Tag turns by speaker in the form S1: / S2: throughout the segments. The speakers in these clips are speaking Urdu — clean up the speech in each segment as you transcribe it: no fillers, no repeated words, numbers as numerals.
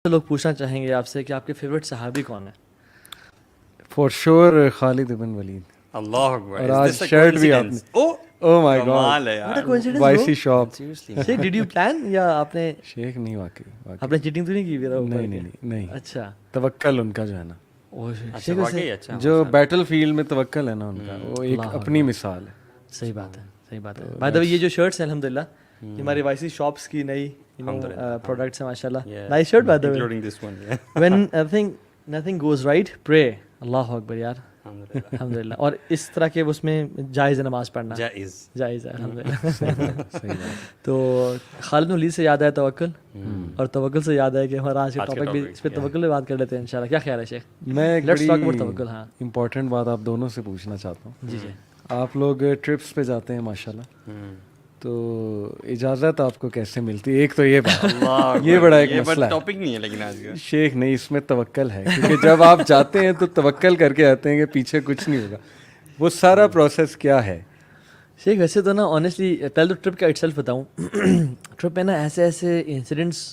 S1: لوگ پوچھنا چاہیں گے آپ سے کہ آپ کے فیوریٹ صحابی کون ہیں؟
S2: فار شیور خالد بن ولید.
S3: اللہ اکبر.
S2: اور آج شرٹ بھی آپ نے, او مائی
S3: کمال
S2: گاڈ,
S3: ہے یار.
S2: وائسی shop.
S1: Sheikh did you plan یا آپ نے
S2: شیخ نہیں, واقعی
S1: آپ نے چیٹنگ تو نہیں کی؟
S2: نہیں.
S1: اچھا,
S2: توکل ان کا جو ہے نا,
S1: شیخ
S3: واقعی اچھا.
S2: جو بیٹل فیلڈ میں توکل ہے نا ان کا, وہ ایک اپنی مثال ہے.
S1: صحیح بات ہے. بائی دا وے یہ جو شرٹس ہیں الحمدللہ یہ ہماری وائسی شاپس کی نئی پروڈکٹس ہیں ماشاء اللہ. Nice shirt by the way. When nothing goes right pray. اللہ اکبر یار, الحمدللہ. اور اس طرح کے اس میں جائز ہے نماز پڑھنا, جائز ہے الحمدللہ. تو خالد بن ولید سے یاد ہے توکل, اور توکل سے یاد ہے کہ ہمارا آج کا ٹاپک بھی اس پہ توکل پہ بات کر لیتے ہیں انشاءاللہ. کیا خیال ہے شیخ؟
S2: میں ایک
S1: لیٹس ٹاک اباؤٹ
S2: بڑی
S1: توکل. ہاں
S2: امپورٹنٹ بات آپ دونوں سے پوچھنا چاہتا ہوں.
S1: جی.
S2: آپ لوگ ٹرپس پہ جاتے ہیں ماشاءاللہ, تو اجازت آپ کو کیسے ملتی ہے؟ ایک تو یہ بات, یہ بڑا ایک مسئلہ ہے.
S3: ٹاپک نہیں ہے لیکن آج کا
S2: شیخ نہیں, اس میں توکل ہے, کیونکہ جب آپ جاتے ہیں تو توکل کر کے آتے ہیں کہ پیچھے کچھ نہیں ہوگا. وہ سارا پروسیس کیا ہے
S1: شیخ؟ ویسے تو نا آنیسٹلی پہلے تو ٹرپ کا اٹ سیلف بتاؤں. ٹرپ میں نا ایسے انسیڈنٹس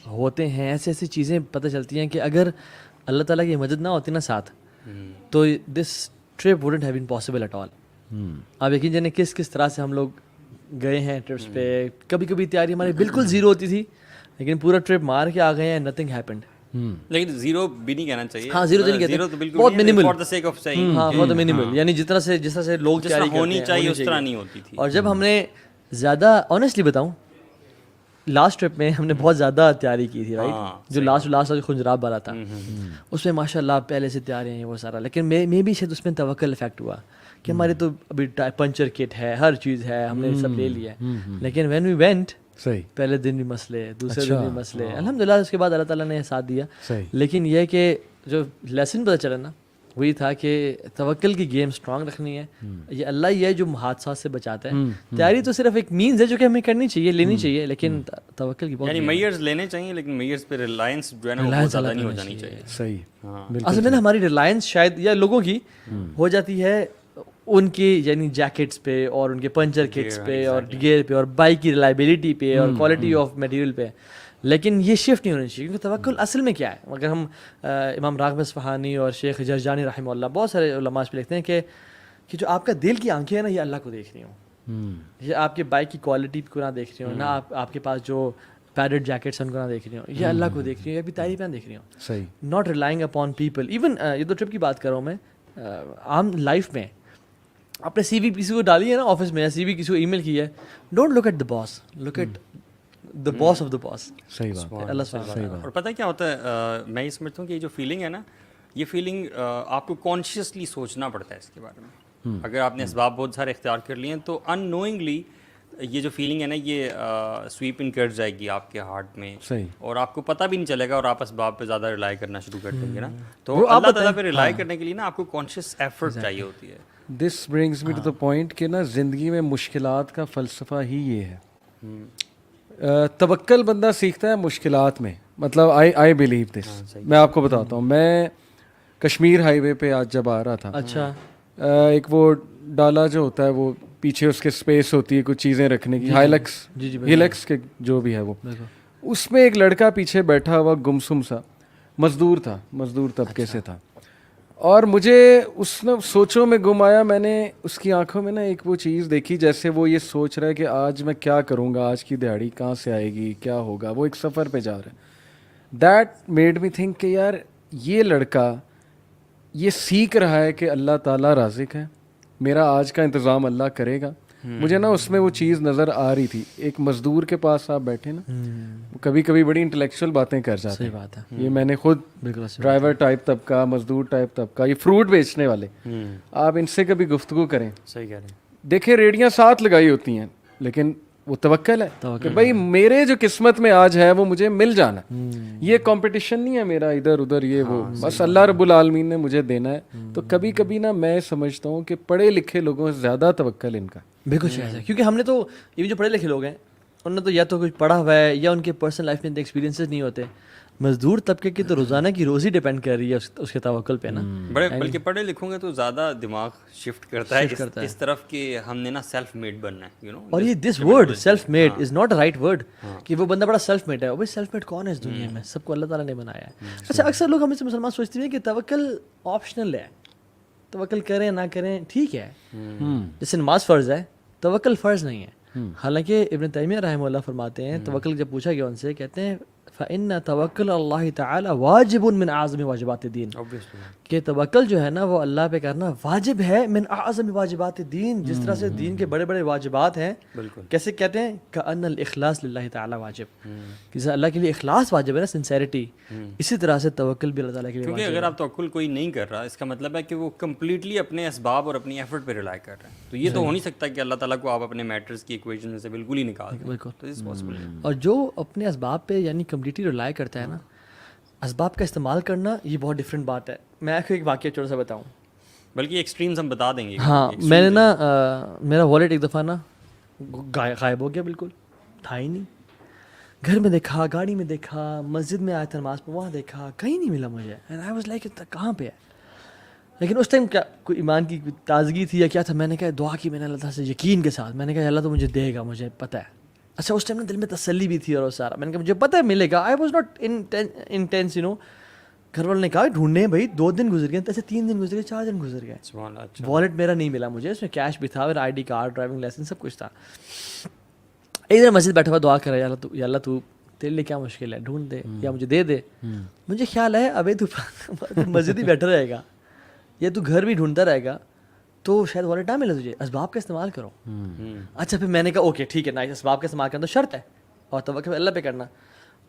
S1: ہوتے ہیں, ایسی چیزیں پتہ چلتی ہیں کہ اگر اللہ تعالیٰ کی مدد نہ ہوتی نا ساتھ, تو this trip wouldn't have been possible at all. آپ یقین جانے کس طرح سے ہم لوگ گئے ہیں ٹرپس پہ. کبھی کبھی تیاری ہماری بالکل زیرو ہوتی تھی, لیکن پورا ٹرپ مار کے آ گئے ہیں, نتھنگ ہیپنڈ.
S3: لیکن زیرو بھی نہیں کہنا چاہیے.
S1: ہاں زیرو تو نہیں کہتے, بہت minimal,
S3: for the sake of seeing.
S1: ہاں بہت منیمل, یعنی جس طرح سے لوگ تیاری
S3: ہونی چاہیے اس طرح نہیں ہوتی تھی.
S1: اور جب ہم نے زیادہ آنیسٹلی بتاؤں, لاسٹ ٹرپ میں ہم نے بہت زیادہ تیاری کی تھی, رائٹ, جو لاسٹ خنجراب والا تھا, اس میں ماشاء اللہ پہلے سے تیاریاں ہیں وہ سارا. لیکن میں بھی شاید اس میں توکل افیکٹ ہوا کہ ہماری تو ابھی پنچر کٹ ہے, ہر چیز ہے, ہم نے سب لے لیا ہے. لیکن وین وی وینٹ, پہلے دن بھی مسئلے, دوسرے دن بھی مسئلے, الحمدللہ اس کے بعد اللہ تعالیٰ نے ساتھ دیا. لیکن یہ کہ جو لیسن پتہ چلا نا وہی تھا کہ توکل کی گیم اسٹرانگ رکھنی ہے. یہ اللہ ہی ہے جو حادثات سے بچاتا ہے. تیاری تو صرف ایک مینز ہے جو کہ ہمیں کرنی چاہیے, لینی چاہیے, لیکن توکل کی بہت,
S3: یعنی میئرز لینے چاہیے, لیکن میئرز پہ ریلائنس جو ہے نا بہت زیادہ نہیں ہو جانی چاہیے.
S2: صحیح.
S1: اصل میں نا ہماری ریلائنس شاید یا لوگوں کی ہو جاتی ہے ان کی, یعنی جیکٹس پہ اور ان کے پنچر کٹس پہ اور گیئر پہ اور بائک کی ریلائبلٹی پہ اور کوالٹی آف میٹیریل پہ. لیکن یہ شفٹ نہیں ہونی چاہیے, کیونکہ توکل اصل میں کیا ہے؟ اگر ہم امام راغب اصفہانی اور شیخ جرجانی رحمہ اللہ, بہت سارے علماء اس پہ لکھتے ہیں کہ جو آپ کا دل کی آنکھیں ہیں نا, یہ اللہ کو دیکھ رہی ہوں, یہ آپ کے بائک کی کوالٹی کو نہ دیکھ رہی ہوں, نہ آپ کے پاس جو پیڈڈ جیکٹس ہیں ان کو نہ دیکھ رہی ہوں, یہ اللہ کو دیکھ رہی ہوں, یہ بھی تعریف نہ دیکھ رہی ہوں.
S2: صحیح.
S1: Not relying upon people. Even یہ تو ٹرپ کی بات کر رہا ہوں میں, عام لائف میں آپ نے سی وی کسی کو ڈالی ہے نا آفس میں, یا سی وی کسی کو ای میل کی ہے, don't look at the boss, look at the boss of the boss.
S2: صحیح بات,
S1: اللہ سبحانہ.
S3: اور پتہ کیا ہوتا ہے, میں یہ سمجھتا ہوں کہ یہ جو فیلنگ ہے نا, یہ فیلنگ آپ کو کانشیسلی سوچنا پڑتا ہے اس کے بارے میں. اگر آپ نے اسباب بہت سارے اختیار کر لیے ہیں تو ان نوئنگلی یہ جو فیلنگ ہے نا, یہ سویپ ان کر جائے گی آپ کے ہارٹ میں, اور آپ کو پتہ بھی نہیں چلے گا, اور آپ اسباب پہ زیادہ ریلائی کرنا شروع کر دیں گے نا. تو اللہ تعالیٰ پہ ریلائی کرنے کے لیے نا آپ کو کانشیس ایفرٹ چاہیے ہوتی ہے.
S2: This brings me to the point کہ نا زندگی میں مشکلات کا فلسفہ ہی یہ ہے. توکل بندہ سیکھتا ہے مشکلات میں. مطلب آئی بلیو دس. میں آپ کو بتاتا ہوں, میں کشمیر ہائی وے پہ آج جب آ رہا تھا,
S1: اچھا,
S2: ایک وہ ڈالا جو ہوتا ہے, وہ پیچھے اس کے اسپیس ہوتی ہے کچھ چیزیں رکھنے کی, ہیلکس کے جو بھی ہے وہ, اس میں ایک لڑکا پیچھے بیٹھا ہوا گمسم سا مزدور تھا, مزدور طبقے سے تھا, اور مجھے اس نے سوچوں میں گم آیا. میں نے اس کی آنکھوں میں نا ایک وہ چیز دیکھی جیسے وہ یہ سوچ رہا ہے کہ آج میں کیا کروں گا, آج کی دیہڑی کہاں سے آئے گی, کیا ہوگا. وہ ایک سفر پہ جا رہا ہے. دیٹ میڈ می تھنک کہ یار یہ لڑکا یہ سیکھ رہا ہے کہ اللہ تعالیٰ رازق ہے, میرا آج کا انتظام اللہ کرے گا. مجھے نا اس میں وہ چیز نظر آ رہی تھی. ایک مزدور کے پاس آپ بیٹھے نا, کبھی کبھی بڑی انٹلیکچوئل باتیں کر جاتے ہیں. یہ میں نے خود ڈرائیور ٹائپ طبقہ, مزدور ٹائپ طبقہ, یہ فروٹ بیچنے والے, آپ ان سے کبھی گفتگو کریں,
S3: صحیح کہہ رہے ہیں,
S2: دیکھیں ریڑیاں ساتھ لگائی ہوتی ہیں, لیکن وہ توکل ہے کہ بھائی میرے جو قسمت میں آج ہے وہ مجھے مل جانا. یہ کمپٹیشن نہیں ہے میرا ادھر ادھر, یہ وہ, بس اللہ رب العالمین نے مجھے دینا ہے. تو کبھی کبھی نا میں سمجھتا ہوں کہ پڑھے لکھے لوگوں سے زیادہ توکل ان کا.
S1: بالکل صحیح ہے, کیونکہ ہم نے تو یہ جو پڑھے لکھے لوگ ہیں انہوں نے تو یا تو کچھ پڑھا ہوا ہے یا ان کے پرسنل لائف میں ایکسپیرینسز نہیں ہوتے. مزدور طبقے کی تو روزانہ کی روزی ڈیپینڈ کر رہی ہے اس کے توکل پہ نا.
S3: بڑے بلکہ پڑھے لکھوں گے تو زیادہ دماغ شفٹ کرتا ہے اس طرف کہ ہم نے نا سیلف میڈ بننا ہے یو نو.
S1: اور یہ this word self made is not a right word کہ وہ بندہ بڑا سیلف میڈ ہے. وہ سیلف میڈ کون ہے اس دنیا میں؟ سب کو اللہ تعالیٰ نے بنایا ہے. اچھا اکثر لوگ ہمیں سے مسلمان سوچتے ہیں کہ توکل آپشنل ہے, توکل کریں نہ کریں ٹھیک ہے, جیسے نماز فرض ہے توکل فرض نہیں ہے. حالانکہ ابن تیمیہ رحمہ اللہ فرماتے ہیں توکل جب پوچھا گیا ان سے کہتے ہیں فَإِنَّ تَوَكُّلَ اللَّهِ تَعَالَى وَاجِبٌ مِّنْ أَعْظَمِ واجبات الدین, کہ توکل جو ہے نا وہ اللہ پہ کرنا واجب ہے من اعظم واجبات الدین, جس طرح سے دین کے بڑے بڑے واجبات ہیں. کیسے کہتے ہیں کأن الاخلاص للہ تعالی واجب, کہ اللہ کے لیے اخلاص واجب ہے نا, سنسیریٹی. اسی طرح سے توکل بھی اللہ تعالیٰ کے لیے
S3: کیونکہ اگر آپ توکل کوئی نہیں کر رہا اس کا مطلب ہے کہ وہ کمپلیٹلی اپنے اسباب اور اپنی ایفرٹ پہ ریلائی کر رہے ہیں. تو یہ تو ہو نہیں سکتا کہ اللہ تعالیٰ کو آپ اپنے میٹرز کی ایکویشن میں سے بالکل ہی نکال دیں. بالکل.
S1: اور جو اپنے اسباب پہ یعنی کمپلیٹلی ریلائی کرتا ہے نا, اسباب کا استعمال کرنا یہ بہت ڈفرینٹ بات ہے. میں آپ کو ایک واقعہ چھوٹا سا بتاؤں,
S3: بلکہ ایکسٹریمز ہم بتا دیں گے.
S1: ہاں میں نے نا میرا والیٹ ایک دفعہ نا غائب ہو گیا, بالکل تھا ہی نہیں. گھر میں دیکھا, گاڑی میں دیکھا, مسجد میں آیا تھا نماز پہ وہاں دیکھا, کہیں نہیں ملا مجھے. اینڈ آئی واز لائک کہاں پہ ہے. لیکن اس ٹائم کیا کوئی ایمان کی تازگی تھی یا کیا تھا, میں نے کہا دعا کی میں نے اللہ تعالیٰ سے یقین کے ساتھ, میں نے کہا اللہ تو مجھے دے گا, مجھے پتہ ہے. اچھا اس ٹائم نا دل میں تسلی بھی تھی اور سارا, میں نے کہا مجھے پتہ ہے ملے گا. I was not intense you know. گھر والوں نے کہا ڈھونڈنے بھائی 2 دن گزر گئے, ایسے 3 دن گزر گئے, 4 دن گزر گئے. والیٹ میرا نہیں ملا مجھے, اس میں کیش بھی تھا, میرا ID کارڈ, ڈرائیونگ لائسنس سب کچھ تھا. ادھر مسجد بیٹھا ہوا دعا کر رہا ہے یا اللہ تو تیرے لیے کیا مشکل ہے, ڈھونڈ دے یا مجھے دے دے. مجھے خیال ہے ابھی تو مسجد ہی بیٹھا رہے گا یا تو گھر بھی ڈھونڈتا رہے گا تو شاید والیٹ نہ ملے تجھے, اسباب کا استعمال کرو. اچھا پھر میں نے کہا اوکے ٹھیک ہے, نائس, اسباب کا استعمال کرنا تو شرط ہے اور توکل اللہ پہ کرنا.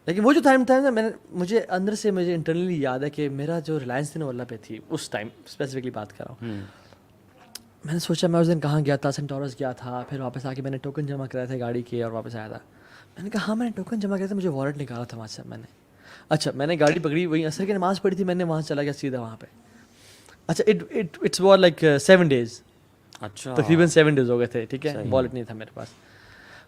S1: لیکن وہ جو ٹائم تھا نا, میں نے مجھے اندر سے مجھے انٹرنلی یاد ہے کہ میرا جو ریلائنس تھی نا وہ اللہ پہ تھی اس ٹائم, اسپیسیفکلی بات کر رہا ہوں. میں نے سوچا میں اس دن کہاں گیا تھا, سینٹورس گیا تھا, پھر واپس آ کے میں نے ٹوکن جمع کرائے تھے گاڑی کے اور واپس آیا تھا. میں نے کہا ہاں میں نے ٹوکن جمع کیا تھا, مجھے والیٹ نکالا تھا وہاں سے میں نے. اچھا میں نے گاڑی پکڑی, وہیں عصر کی نماز پڑھی تھی, میں نے وہاں چلا گیا سیدھا وہاں پہ. اچھا اٹس واز لائک 7 days,
S3: اچھا
S1: تقریباً 7 days ہو گئے تھے, ٹھیک ہے, والیٹ نہیں تھا میرے پاس.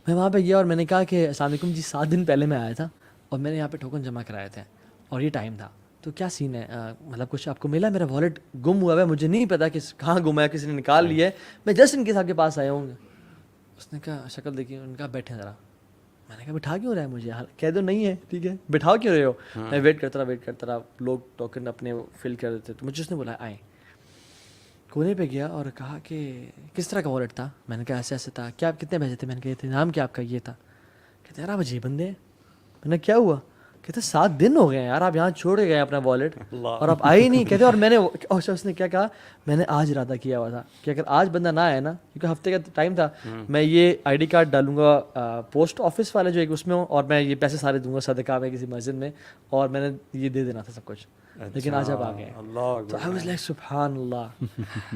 S1: میں وہاں پہ گیا اور میں نے کہا کہ السلام علیکم جی, 7 دن پہلے میں آیا تھا اور میں نے یہاں پہ ٹوکن جمع کرائے تھے اور یہ ٹائم تھا, تو کیا سین ہے, مطلب کچھ آپ کو ملا؟ میرا والیٹ گم ہوا ہے, مجھے نہیں پتا کہ کہاں گم ہے, کسی نے نکال لیا ہے, میں جسٹ ان کے صاحب کے پاس آیا ہوں. اس نے کہا شکل دیکھی, ان کا بیٹھے ذرا. میں نے کہا بٹھا کیوں رہا ہے مجھے, کہہ دو نہیں ہے ٹھیک ہے, بٹھاؤ کیوں رہے ہو؟ میں ویٹ کرتا رہا, لوگ ٹوکن اپنے فل کر دیتے, تو مجھے اس نے بولا آئیں. کونے پہ گیا اور کہا کہ کس طرح کا والیٹ تھا؟ میں نے کہا ایسے ایسے تھا. کیا آپ کتنے پیسے تھے؟ میں نے کہا یہ تھے. نام کیا آپ کا؟ یہ تھا. کہتے یار آپ عجیب بندے ہیں. میں نے کیا ہوا؟ کہتے 7 دن ہو گئے ہیں یار, آپ یہاں چھوڑ گئے اپنا والیٹ اور آپ آئے ہی نہیں. کہتے اور میں نے اس نے کیا کہا, میں نے آج ارادہ کیا ہوا تھا کہ اگر آج بندہ نہ آئے نا, کیونکہ ہفتے کا ٹائم تھا, میں یہ ID کارڈ ڈالوں گا پوسٹ آفس والے جو ایک اس میں ہوں, اور میں یہ پیسے سارے دوں گا صدقہ میں کسی مسجد میں, اور میں نے یہ دے دینا تھا سب کچھ. لیکن آج آپ آ گئے. تو آئی واز لائک سبحان اللہ.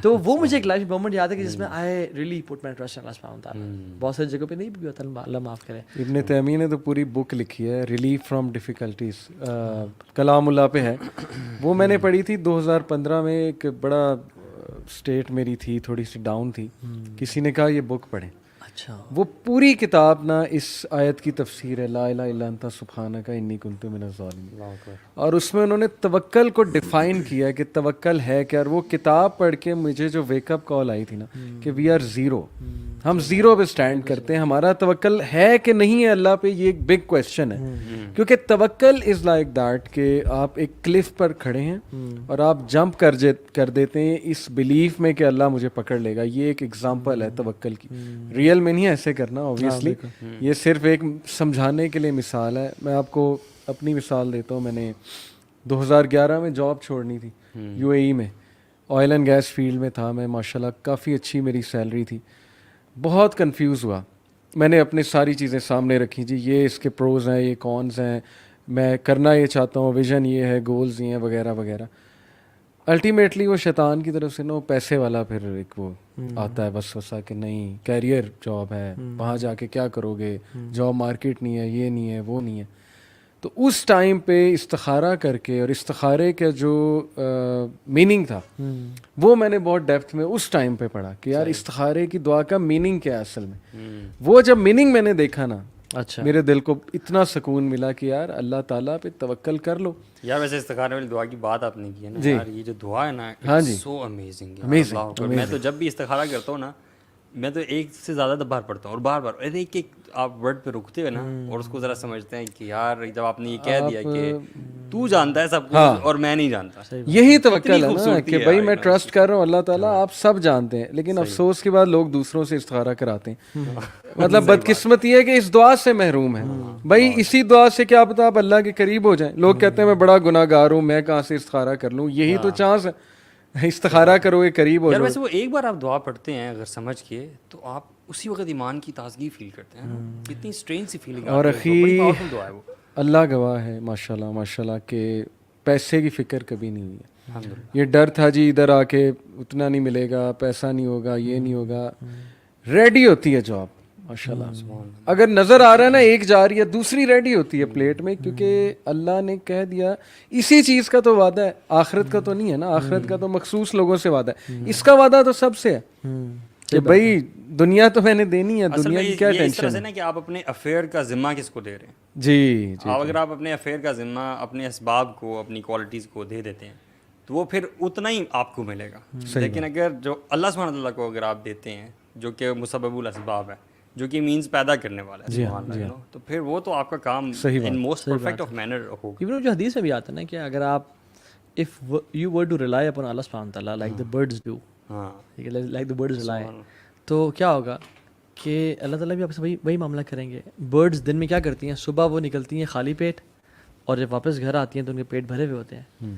S1: تو وہ مجھے ایک لائف مومنٹ یاد ہے کہ جس میں I really put my trust in اللہ سبحانہ وتعالی. بہت ساری جگہوں پہ نہیں بھی ہوتا, اللہ معاف کرے.
S2: ابن تیمیہ نے تو پوری بک لکھی ہے, ریلیف فرام ڈیفیکلٹیز, کلام اللہ پہ ہے. وہ میں نے پڑھی تھی 2015 میں. ایک بڑا اسٹیٹ میری تھی, تھوڑی سی ڈاؤن تھی, کسی نے کہا یہ بک پڑھیں.
S1: اچھا
S2: وہ پوری کتاب نا اس آیت کی تفسیر ہے, لا الہ الا انت سبحانک انی کنت من الظالمین. اور اس میں انہوں نے توکل کو ڈیفائن کیا کہ توکل ہے کیا. اور وہ کتاب پڑھ کے مجھے جو ویک اپ کال آئی تھی نا کہ وی آر زیرو, ہم زیرو پہ اسٹینڈ کرتے ہیں, ہمارا توکل ہے کہ نہیں ہے اللہ پہ, یہ ایک بگ کویسچن ہے. کیونکہ توکل از لائک دیٹ کہ آپ ایک کلف پر کھڑے ہیں اور آپ جمپ کر دیتے ہیں اس بلیف میں کہ اللہ مجھے پکڑ لے گا. یہ ایک ایگزامپل ہے توکل کی. ریئل میں نہیں ایسے کرنا اوبویسلی, یہ صرف ایک سمجھانے کے لیے مثال ہے. میں آپ کو اپنی مثال دیتا ہوں. میں نے 2011 میں جاب چھوڑنی تھی UAE میں, آئل اینڈ گیس فیلڈ میں تھا میں, ماشاءاللہ کافی اچھی میری سیلری تھی. بہت کنفیوز ہوا, میں نے اپنی ساری چیزیں سامنے رکھی, جی یہ اس کے پروز ہیں, یہ کونز ہیں, میں کرنا یہ چاہتا ہوں, ویژن یہ ہے, گولز یہ ہیں, وغیرہ وغیرہ. الٹیمیٹلی وہ شیطان کی طرف سے نا پیسے والا پھر ایک وہ آتا ہے وسوسہ کہ نہیں کیریئر جاب ہے, وہاں جا کے کیا کرو گے, جاب مارکیٹ نہیں ہے, یہ نہیں ہے, وہ نہیں ہے. تو اس ٹائم پہ استخارہ کر کے, اور استخارے کا جو میننگ تھا وہ میں نے بہت ڈیپتھ میں اس ٹائم پہ پڑھا کہ یار استخارے کی دعا کا میننگ کیا ہے اصل میں. وہ جب میننگ میں نے دیکھا نا
S1: اچھا
S2: میرے دل کو اتنا سکون ملا کہ یار اللہ تعالیٰ پہ توکل کر لو.
S3: یار ویسے استخارے والی دعا کی بات آپ نے کی ہے نا یار, یہ جو دعا ہے نا
S2: ہاں جی,
S3: سو امیزنگ ہے. میں تو جب بھی استخارہ کرتا ہوں نا, میں تو ایک سے زیادہ بار پڑھتا ہوں اور بار بار ایک ایک آپ ورڈ پہ رکتے ہو نا اور اس کو ذرا سمجھتے ہیں کہ یار جب آپ نے یہ کہہ دیا کہ تو جانتا ہے سب کچھ اور میں نہیں جانتا,
S2: یہی توکل ہے نا کہ بھائی میں ٹرسٹ کر رہا ہوں اللہ تعالیٰ آپ سب جانتے ہیں. لیکن افسوس کے بعد لوگ دوسروں سے استخارہ کراتے ہیں. مطلب بدقسمت یہ ہے کہ اس دعا سے محروم ہے. بھائی اسی دعا سے کیا پتا آپ اللہ کے قریب ہو جائیں. لوگ کہتے ہیں میں بڑا گناہ گار ہوں, میں کہاں سے استخارہ کر لوں. یہی تو چانس ہے, استخارہ کرو گے قریب ہو
S3: یار.
S2: جاؤ.
S3: ویسے وہ ایک بار آپ دعا پڑھتے ہیں اگر سمجھ کے تو آپ اسی وقت ایمان کی تازگی فیل کرتے ہیں. کتنی اسٹرینج سی فیلنگ
S2: اور
S3: بڑی پاورفل دعا ہے وہ.
S2: اللہ گواہ ہے ماشاء اللہ کہ پیسے کی فکر کبھی نہیں ہے. یہ ڈر تھا جی ادھر آ کے اتنا نہیں ملے گا, پیسہ نہیں ہوگا, یہ نہیں ہوگا. ریڈی ہوتی ہے جاب ماشاء اللہ. اگر نظر آ رہا ہے نا ایک جا رہی ہے دوسری ریڈی ہوتی ہے پلیٹ میں, کیونکہ اللہ نے کہہ دیا. اسی چیز کا تو وعدہ ہے, آخرت کا تو نہیں ہے نا. آخرت کا تو مخصوص لوگوں سے وعدہ ہے, اس کا وعدہ تو سب سے ہے کہ بھائی دنیا تو میں نے دینی ہے, دنیا کی کیا ٹینشن ہے.
S3: نا کہ آپ اپنے افیئر کا ذمہ کس کو دے رہے ہیں.
S2: جی
S3: اگر آپ اپنے افیئر کا ذمہ اپنے اسباب کو, اپنی کوالٹیز کو دے دیتے ہیں تو وہ پھر اتنا ہی آپ کو ملے گا. لیکن اگر جو اللہ سبحانہ تعالیٰ کو اگر آپ دیتے ہیں جو کہ مسبب الاسباب ہے, جو کہ مینز پیدا کرنے والا ہے سبحان اللہ, تو پھر وہ تو آپ کا کام in most perfect of manner ہوگا.
S1: ایون جو حدیث میں بھی آتا ہے نا کہ اگر آپ if you were to rely upon Allah subhanahu wa ta'ala like the birds do, like the birds rely, تو کیا ہوگا کہ اللہ تعالیٰ بھی آپ سے وہی معاملہ کریں گے. برڈز دن میں کیا کرتی ہیں, صبح وہ نکلتی ہیں خالی پیٹ اور جب واپس گھر آتی ہیں تو ان کے پیٹ بھرے ہوئے ہوتے ہیں.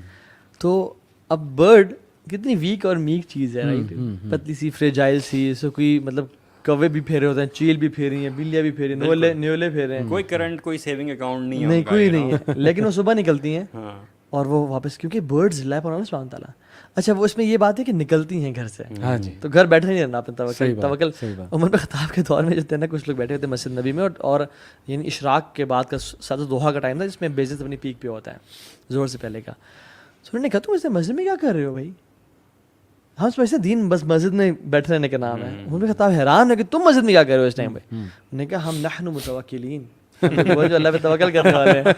S1: تو اب برڈ کتنی ویک اور میک چیز ہے رائٹ, پتلی سی فریجائل سی, اس کو کوئی مطلب کوے بھی پھیرے ہوتے ہیں, چیل بھی پھیری ہیں, بلیاں بھی پھیری ہیں, نیولے پھیرے ہیں,
S3: کوئی کرنٹ کوئی سیونگ اکاؤنٹ
S1: نہیں, کوئی نہیں ہے. لیکن وہ صبح نکلتی ہیں اور وہ واپس, کیونکہ برڈز ریلائی اپون اللہ سبحانہ تعالیٰ. اچھا وہ اس میں یہ بات ہے کہ نکلتی ہیں گھر سے, تو گھر بیٹھے نہیں رہنا اپنے توکل. عمر بن خطاب کے دور میں جو تھے نا کچھ لوگ بیٹھے ہوتے مسجد نبی میں, اور یعنی اشراق کے بعد کا ساتھ دوحہ کا ٹائم تھا جس میں بیزت اپنی پیک پہ ہوتا ہے زور سے پہلے کا. تو انہوں نے کہا تم اس مسجد میں کیا کر رہے ہو بھائی, ہم سمجھتے ہیں دین بس مسجد میں بیٹھے رہنے کا نام ہے. عمر بن خطاب حیران ہے کہ تم مسجد میں کیا کر رہے ہو اس ٹائم پہ. انہوں نے کہا ہم نحن متوکلین, وہ جو اللہ پہ توکل کرنے والے ہیں.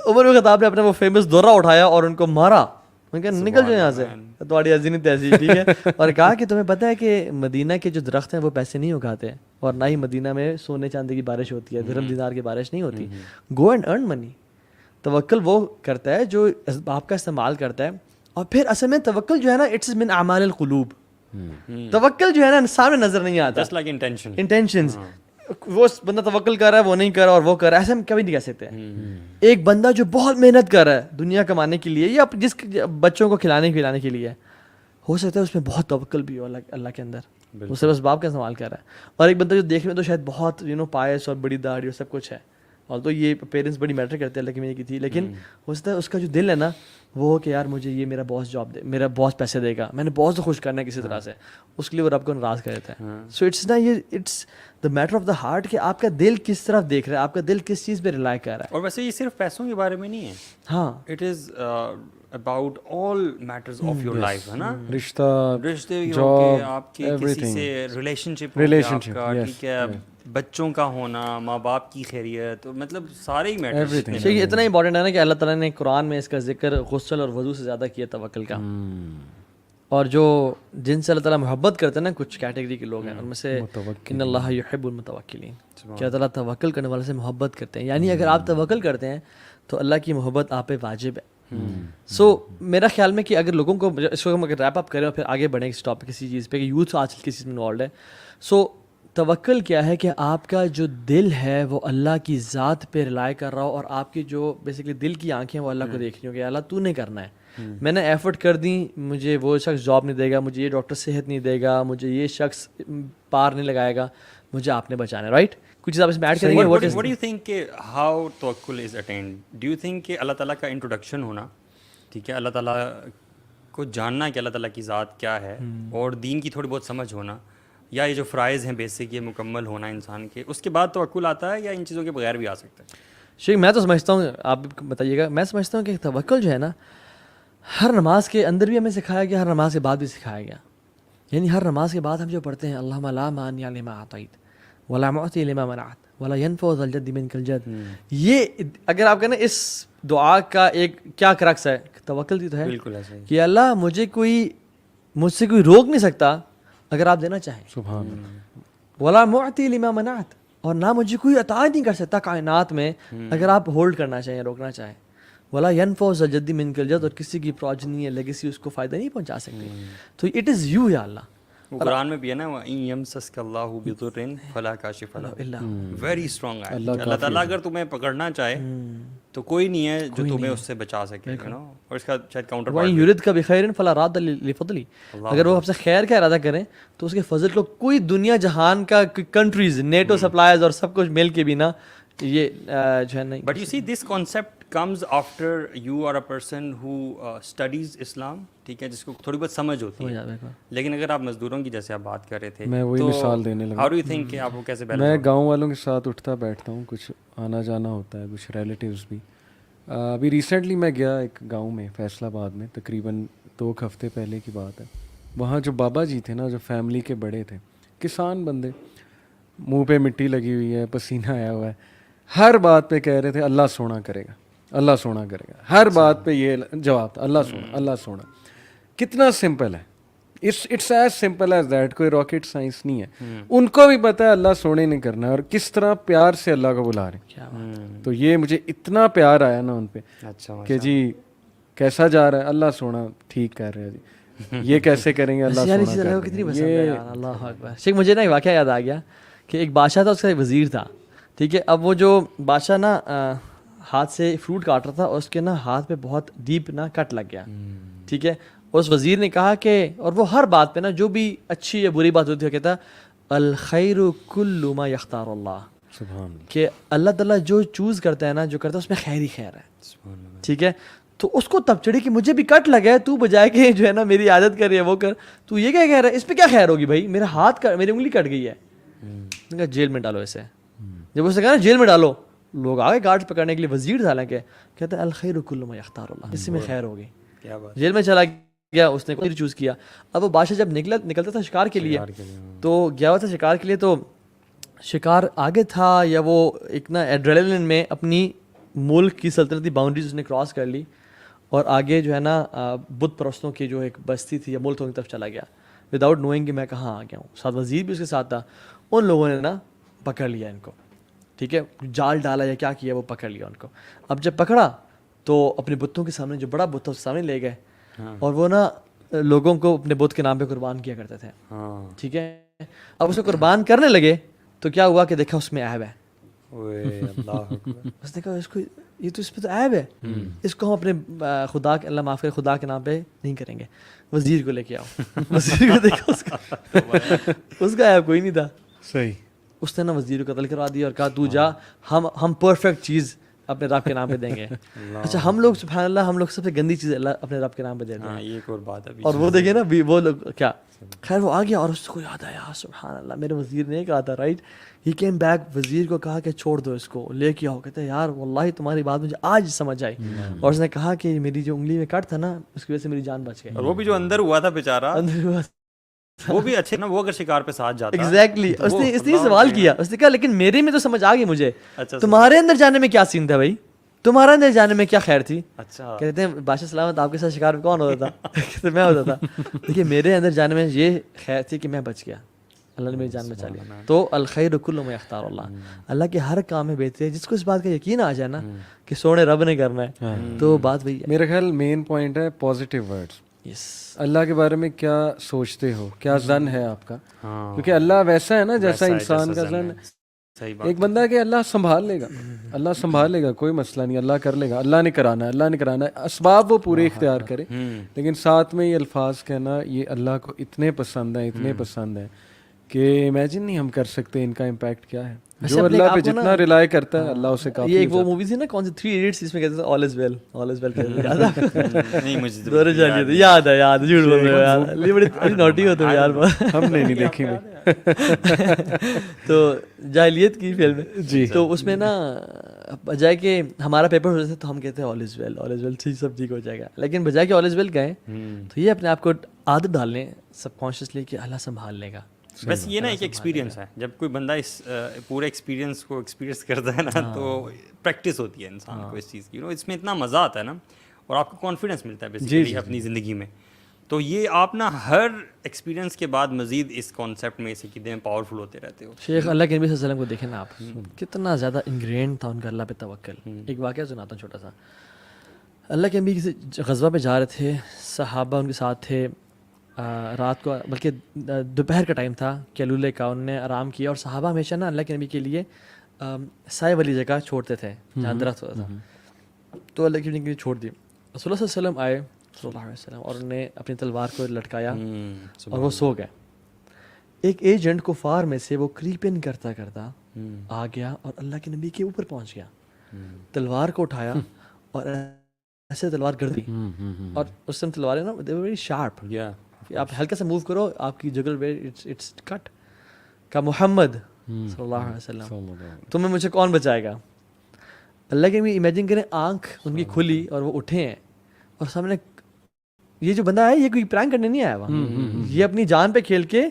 S1: عمر بن خطاب نے اپنا وہ فیمس دورہ اٹھایا اور ان کو مارا. میں کہا نکل جاؤ یہاں سے, تمہاری عظیم تہذیب, ٹھیک ہے. اور کہا کہ تمہیں پتہ ہے کہ مدینہ کے جو درخت ہیں وہ پیسے نہیں اگاتے, اور نہ ہی مدینہ میں سونے چاندی کی بارش ہوتی ہے, درہم دینار کی بارش نہیں ہوتی. گو اینڈ ارن منی. توکل وہ کرتا ہے جو اسباب کا استعمال کرتا ہے. اور پھر اصل میں توکل جو ہے نا اٹس من اعمال القلوب. توکل جو ہے نا سامنے نظر نہیں آتا,
S3: جسٹ لائک
S1: انٹینشنز. وہ بندہ توکل کر رہا ہے, وہ نہیں کر رہا, اور وہ کر رہا ہے, ایسے ہم کبھی نہیں کہہ سکتے. ایک بندہ جو بہت محنت کر رہا ہے دنیا کمانے کے لیے یا جس بچوں کو کھلانے پلانے کے لیے, ہو سکتا ہے اس میں بہت توکل بھی ہو اللہ کے اندر, وہ صرف اسباب کا استعمال کر رہا ہے. اور ایک بندہ جو دیکھنے میں تو شاید بہت پائس اور بڑی داڑھی اور سب کچھ ہے, اور تو یہ پیرنٹس بڑی میٹر کرتے ہیں اللہ کی میری کی تھی, لیکن ہو سکتا ہے اس کا جو دل ہے نا وہ ہو کہ یار مجھے یہ میرا باس جاب دے, میرا باس پیسے دے گا, میں نے باس کو خوش کرنا ہے کسی طرح سے, اس کے لیے وہ رب کو ناراض کر دیتا ہے. سو اٹس نا یہ it's the matter of the heart کہ آپ کا دل کس طرف دیکھ رہا ہے, آپ کا دل کس چیز پہ ریلائی کر رہا ہے.
S3: اور ویسے یہ صرف پیسوں کے بارے میں نہیں ہے,
S1: ہاں
S3: it is about all matters of your life, ہے نا. رشتے بھی ہو کے آپ کے کسی سے ریلیشن شپ, ٹھیک ہے, بچوں کا ہونا, ماں باپ کی خیریت, مطلب سارے ہی میٹرز.
S1: یہ اتنا امپورٹنٹ ہے نا کہ اللہ تعالیٰ نے قرآن میں اس کا ذکر غسل اور وضو سے زیادہ کیا توکل کا. اور جو جن سے اللہ تعالیٰ محبت کرتے ہیں نا کچھ کیٹیگری کے لوگ ہیں, ان میں سے ان اللہ یحب المتوکلین, کہ اللہ تعالیٰ توکل کرنے والے سے محبت کرتے ہیں. یعنی اگر آپ توکل کرتے ہیں تو اللہ کی محبت آپ پہ واجب ہے. سو میرا خیال میں کہ اگر لوگوں کو اس کو ہم اگر ریپ اپ کریں اور پھر آگے بڑھیں اس ٹاپک کسی چیز پہ کہ یوتھ آج کل کسی چیز میں انوالوڈ ہے. سو توکل کیا ہے کہ آپ کا جو دل ہے وہ اللہ کی ذات پہ ریلائی کر رہا ہو, اور آپ کی جو بیسکلی دل کی آنکھیں وہ اللہ کو دیکھ رہی ہوں کہ اللہ تو نے کرنا ہے. میں نے ایفرٹ کر دی, مجھے وہ شخص جاب نہیں دے گا, مجھے یہ ڈاکٹر صحت نہیں دے گا, مجھے یہ شخص پار نہیں لگائے گا, مجھے آپ نے بچانا ہے. رائٹ, کچھ چیز آپ اس میں ایڈ کریں گے.
S3: What do you think کہ how توکل is attained? Do you think کہ اللہ تعالیٰ کا انٹروڈکشن ہونا, ٹھیک ہے, اللہ تعالیٰ کو جاننا کہ اللہ تعالیٰ کی ذات کیا ہے, اور دین کی تھوڑی بہت سمجھ ہونا, یا یہ جو فرائض ہیں بیسک یہ مکمل ہونا انسان کے, اس کے بعد توکل آتا ہے, یا ان چیزوں کے بغیر بھی آ سکتا ہے؟
S1: شیخ میں تو سمجھتا ہوں, آپ بتائیے گا, میں سمجھتا ہوں کہ توکل جو ہے نا ہر نماز کے اندر بھی ہمیں سکھایا گیا, ہر نماز کے بعد بھی سکھایا گیا. یعنی ہر نماز کے بعد ہم جو پڑھتے ہیں اللہم لا مانع لما اعطیت ولا معطی لما منعت ولا ينفع ذا الجد منك الجد. یہ اگر آپ کہنا اس دعا کا ایک کیا کرکس ہے, توکل دی تو ہے
S3: بالکل ایسا ہی.
S1: کہ اللہ مجھ سے کوئی روک نہیں سکتا اگر آپ دینا چاہیں.
S2: سبحان اللہ.
S1: ولا معطی لما منعت, اور نہ مجھے کوئی عطا نہیں کر سکتا کائنات میں اگر آپ ہولڈ کرنا چاہیں, روکنا چاہیں. ولا ينفع ذا الجد منك الجد, اور کسی کی پروجنی یا لیگیسی اس کو فائدہ نہیں پہنچا سکتی. تو اٹ از یو یا اللہ.
S3: وہ قرآن میں بھی ہے نا, وَإِن يَمْسَسْكَ اللَّهُ بِضُرٍّ فَلَا كَاشِفَ لَهُ. ویری اسٹرانگ ہے. اللہ تعالیٰ اگر تمہیں پکڑنا چاہے تو کوئی نہیں ہے جو تمہیں اس سے بچا سکے, یو نو. اور اس کا شاید کاؤنٹر پارٹ,
S1: وَإِن يُرِدْكَ بِخَيْرٍ فَلَا رَادَّ لِفَضْلِهِ, اگر وہ آپ سے خیر کا ارادہ کریں تو اس کے فضل کو کوئی دنیا جہان کا کنٹریز, نیٹو سپلائرز اور سب کچھ مل کے بھی نا یہ جو ہے نہیں.
S3: But you see this concept comes after you are a person who studies Islam, ٹھیک ہے, جس کو تھوڑی بہت سمجھ ہوتی ہے. لیکن اگر آپ مزدوروں کی جیسے آپ بات کر رہے تھے,
S2: میں وہی مثال دینے لگا.
S3: ہاؤ ڈو یو تھنک کہ آپ کو کیسے بیلنس؟
S2: میں گاؤں والوں کے ساتھ اٹھتا بیٹھتا ہوں, کچھ آنا جانا ہوتا ہے, کچھ ریلیٹیوز بھی. ابھی ریسنٹلی میں گیا ایک گاؤں میں فیصل آباد میں, تقریباً 2 ہفتے پہلے کی بات ہے. وہاں جو بابا جی تھے نا, جو فیملی کے بڑے تھے, کسان بندے, منہ پہ مٹی لگی ہوئی ہے, پسینہ آیا ہوا ہے, ہر بات پہ کہہ رہے تھے اللہ سونا کرے گا, اللہ سونا کرے گا. ہر بات پہ یہ جواب تھا, اللہ سونا, اللہ سونا. کتنا سمپل ہے, it's as simple as that, کوئی راکٹ سائنس نہیں ہے. ان کو بھی پتہ ہے اللہ سونے نہیں کرنا ہے, اور کس طرح پیار سے اللہ کو بلا رہے ہیں. تو یہ مجھے اتنا پیار آیا نا ان پہ کہ جی کیسا جا رہا ہے, اللہ سونا ٹھیک کر رہے ہیں جی, یہ کیسے کریں گے, اللہ سونا
S1: کتنی پسند ہے یار. اللہ اکبر. شیخ مجھے نا ایک واقعہ یاد آ گیا کہ ایک بادشاہ تھا, اس کا ایک وزیر تھا, ٹھیک ہے. اب وہ جو بادشاہ نا ہاتھ سے فروٹ کاٹ رہا تھا, اور اس کے نا ہاتھ پہ بہت ڈیپ نا کٹ لگ گیا, ٹھیک ہے. اس وزیر نے کہا کہ, اور وہ ہر بات پہ نا جو بھی اچھی یا بری بات ہوتی ہے کہتا الخیر کل ما یختار اللہ, کہ اللہ تعالیٰ جو چوز کرتا ہے نا, جو کرتا ہے اس میں خیر ہی خیر ہے, ٹھیک ہے. تو اس کو تب چڑھی کہ مجھے بھی کٹ لگا ہے, تو بجائے کہ جو ہے نا میری عادت کر رہی ہے وہ کر, تو یہ کیا کہہ رہا ہے, اس پہ کیا خیر ہوگی بھائی, میرا ہاتھ میری انگلی کٹ گئی ہے, جیل میں ڈالو اسے. جب اس نے کہا نا جیل میں ڈالو, لوگ آگے گارڈ پکڑنے کے لیے, وزیر تھا حالانکہ, کہتا ہے الخیر کل ما یختار اللہ, اس میں خیر ہوگی. جیل میں چلا گیا, اس نے کوئی چوز کیا. اب وہ بادشاہ جب نکلتا تھا شکار کے لیے, تو گیا ہوا تھا شکار کے لیے, تو شکار آگے تھا, یا وہ ایک نا ایڈرینلن میں اپنی ملک کی سلطنتی باؤنڈریز اس نے کراس کر لی, اور آگے جو ہے نا بت پرستوں کی جو ایک بستی تھی یا ملک کی طرف چلا گیا, وداؤٹ نوئنگ کہ میں کہاں آ گیا ہوں. ساتھ وزیر بھی اس کے ساتھ تھا. ان لوگوں نے نا پکڑ لیا ان کو, ٹھیک ہے, جال ڈالا یا کیا کیا, وہ پکڑ لیا ان کو. اب جب پکڑا تو اپنے بتوں کے سامنے, جو بڑا بت تھا اس کے سامنے لے گئے, اور وہ نا لوگوں کو اپنے بت کے نام پہ قربان کیا کرتے تھے, ٹھیک ہے. اب اسے قربان کرنے لگے تو کیا ہوا کہ دیکھا اس میں عیب ہے. اس نے کہا اس کو, یہ تو اس پہ تو عیب ہے, اس کو ہم اپنے خدا کے, اللہ معاف کرے, خدا کے نام پہ نہیں کریں گے. وزیر کو لے کے آؤ. وزیر کو دیکھا, اس کا عیب کوئی نہیں تھا.
S2: صحیح.
S1: اس نے نا وزیر کو قتل کروا دیا اور کہا تو جا, ہم پرفیکٹ چیز اپنے رب کے نام پہ دیں گے. اچھا, ہم لوگ سبحان اللہ, ہم لوگ سب سے گندی چیز اللہ اپنے رب کے نام پہ دیتے ہیں.
S3: یہ ایک اور بات ہے.
S1: اور وہ دیکھیں نا وہ لوگ کیا, خیر وہ آ گیا اور اس کو یاد آیا سبحان اللہ میرے وزیر نے کہا تھا, رائٹ. ہی کیم بیک, وزیر کو کہا کہ چھوڑ دو اس کو, لے کے آؤ. کہتے ہیں یار واللہ تمہاری بات مجھے آج سمجھ آئی. اور اس نے کہا کہ میری جو انگلی میں کٹ تھا نا, اس کی وجہ سے میری جان بچ گئی.
S3: اور وہ بھی جو اندر ہوا تھا بیچارہ, وہ بھی اچھے نا, وہ اگر شکار پہ ساتھ جاتا.
S1: ایگزیکٹلی. اس نے سوال کیا, اس نے کہا لیکن میرے میں تو سمجھ آ گئی مجھے, تمہارے اندر جانے میں کیا سین تھا بھائی, تمہارا اندر جانے میں کیا خیر تھی.
S3: اچھا.
S1: کہتے ہیں بادشاہ سلامت آپ کے ساتھ شکار میں کون ہوتا تھا. کہتے میں ہوتا تھا. دیکھیے میرے اندر جانے میں یہ خیر تھی کہ میں بچ گیا, اللہ نے میری جان بچا لی. تو الخیر کل ما یختار اللہ, اللہ کے ہر کام میں بہتری ہے. جس کو اس بات کا یقین آ جائے نا کہ سونے رب نے کرنا ہے, تو بات وہی ہے.
S2: میرا خیال مین پوائنٹ ہے پازیٹیو ورڈس.
S1: یس,
S2: اللہ کے بارے میں کیا سوچتے ہو, کیا ظن ہے آپ کا, کیونکہ اللہ ویسا ہے نا جیسا انسان کا ظن ہے. ایک بندہ ہے کہ اللہ سنبھال لے گا, اللہ سنبھال لے گا, کوئی مسئلہ نہیں, اللہ کر لے گا, اللہ نے کرانا ہے, اللہ نے کرانا ہے, اسباب وہ پورے اختیار کرے. لیکن ساتھ میں یہ الفاظ کہنا, یہ اللہ کو اتنے پسند ہیں, اتنے پسند ہیں کہ امیجن نہیں ہم کر سکتے ان کا امپیکٹ کیا ہے. جو اللہ پہ جتنا ریلائی کرتا ہے اللہ اسے کافی.
S1: یہ ایک وہ مووی تھی نا کون سی 3 Idiots, اس میں کہتے تھے آل از ویل, آل از ویل.
S3: نہیں مجھے
S1: دورے جانے تھے, یاد ہے, یاد, جھوٹ بول رہے ہو یار, یہ بڑی نوٹی ہوتے ہو یار.
S2: ہم نے نہیں دیکھی
S1: تو جاہلیت کی فلم جی. تو اس میں نا بجائے کہ ہمارا پیپر ہو جاتا تو ہم کہتے ہیں آل از ویل, آل از ویل, سب ٹھیک ہو جائے گا. لیکن بجائے کہ آل از ویل کہیں تو یہ اپنے آپ کو عادت ڈال لیں سب کانشیسلی کہ اللہ سنبھال لے گا.
S3: بس یہ نا ایک ایکسپیرینس ہے, جب کوئی بندہ اس پورے ایکسپیرینس کو ایکسپیرینس کرتا ہے نا تو پریکٹس ہوتی ہے انسان کو اس چیز کی, اس میں اتنا مزہ آتا ہے نا, اور آپ کو کانفیڈنس ملتا ہے بیسیکلی اپنی زندگی میں. تو یہ آپ نا ہر ایکسپیرینس کے بعد مزید اس کانسیپٹ میں اسی قدم پاورفل ہوتے رہتے ہو.
S1: شیخ اللہ کے نبی صلی اللہ علیہ وسلم کو دیکھیں نا آپ, کتنا زیادہ انگرین تھا ان کا اللہ پہ توکل. ایک واقعہ سناتا ہوں چھوٹا سا. اللہ کے نبی کسی غزوہ پہ جا رہے تھے, صحابہ ان کے ساتھ تھے, رات کو بلکہ دوپہر کا ٹائم تھا, کیلولے کا, انہوں نے آرام کیا, اور صحابہ ہمیشہ نا اللہ کے نبی کے لیے سائے والی جگہ چھوڑتے تھے جہاں درخت ہوتا تھا. تو اللہ کے نبی کے لیے چھوڑ دی. رسول اللہ صلی اللہ علیہ وسلم آئے صلی اللہ علیہ وسلم, اور انہوں نے اپنی تلوار کو لٹکایا اور وہ سو گئے. ایک ایجنٹ کفار میں سے وہ کریپ ان کرتا کرتا آ گیا اور اللہ کے نبی کے اوپر پہنچ گیا, تلوار کو اٹھایا اور ایسے تلوار کر دی. اور اس ٹائم تلواریں نا دے ور ویری شارپ, آپ ہلکا سا موو کرو آپ کی جگل پہ اٹس کٹ. کا محمد صلی اللہ علیہ وسلم تمہیں مجھے کون بچائے گا. اللہ کے نبی امیجن کریں آنکھ ان کی کھلی اور وہ اٹھے ہیں, اور سامنے یہ جو بندہ ہے یہ کوئی پرینک کرنے نہیں آیا ہوا, یہ اپنی جان پہ کھیل کے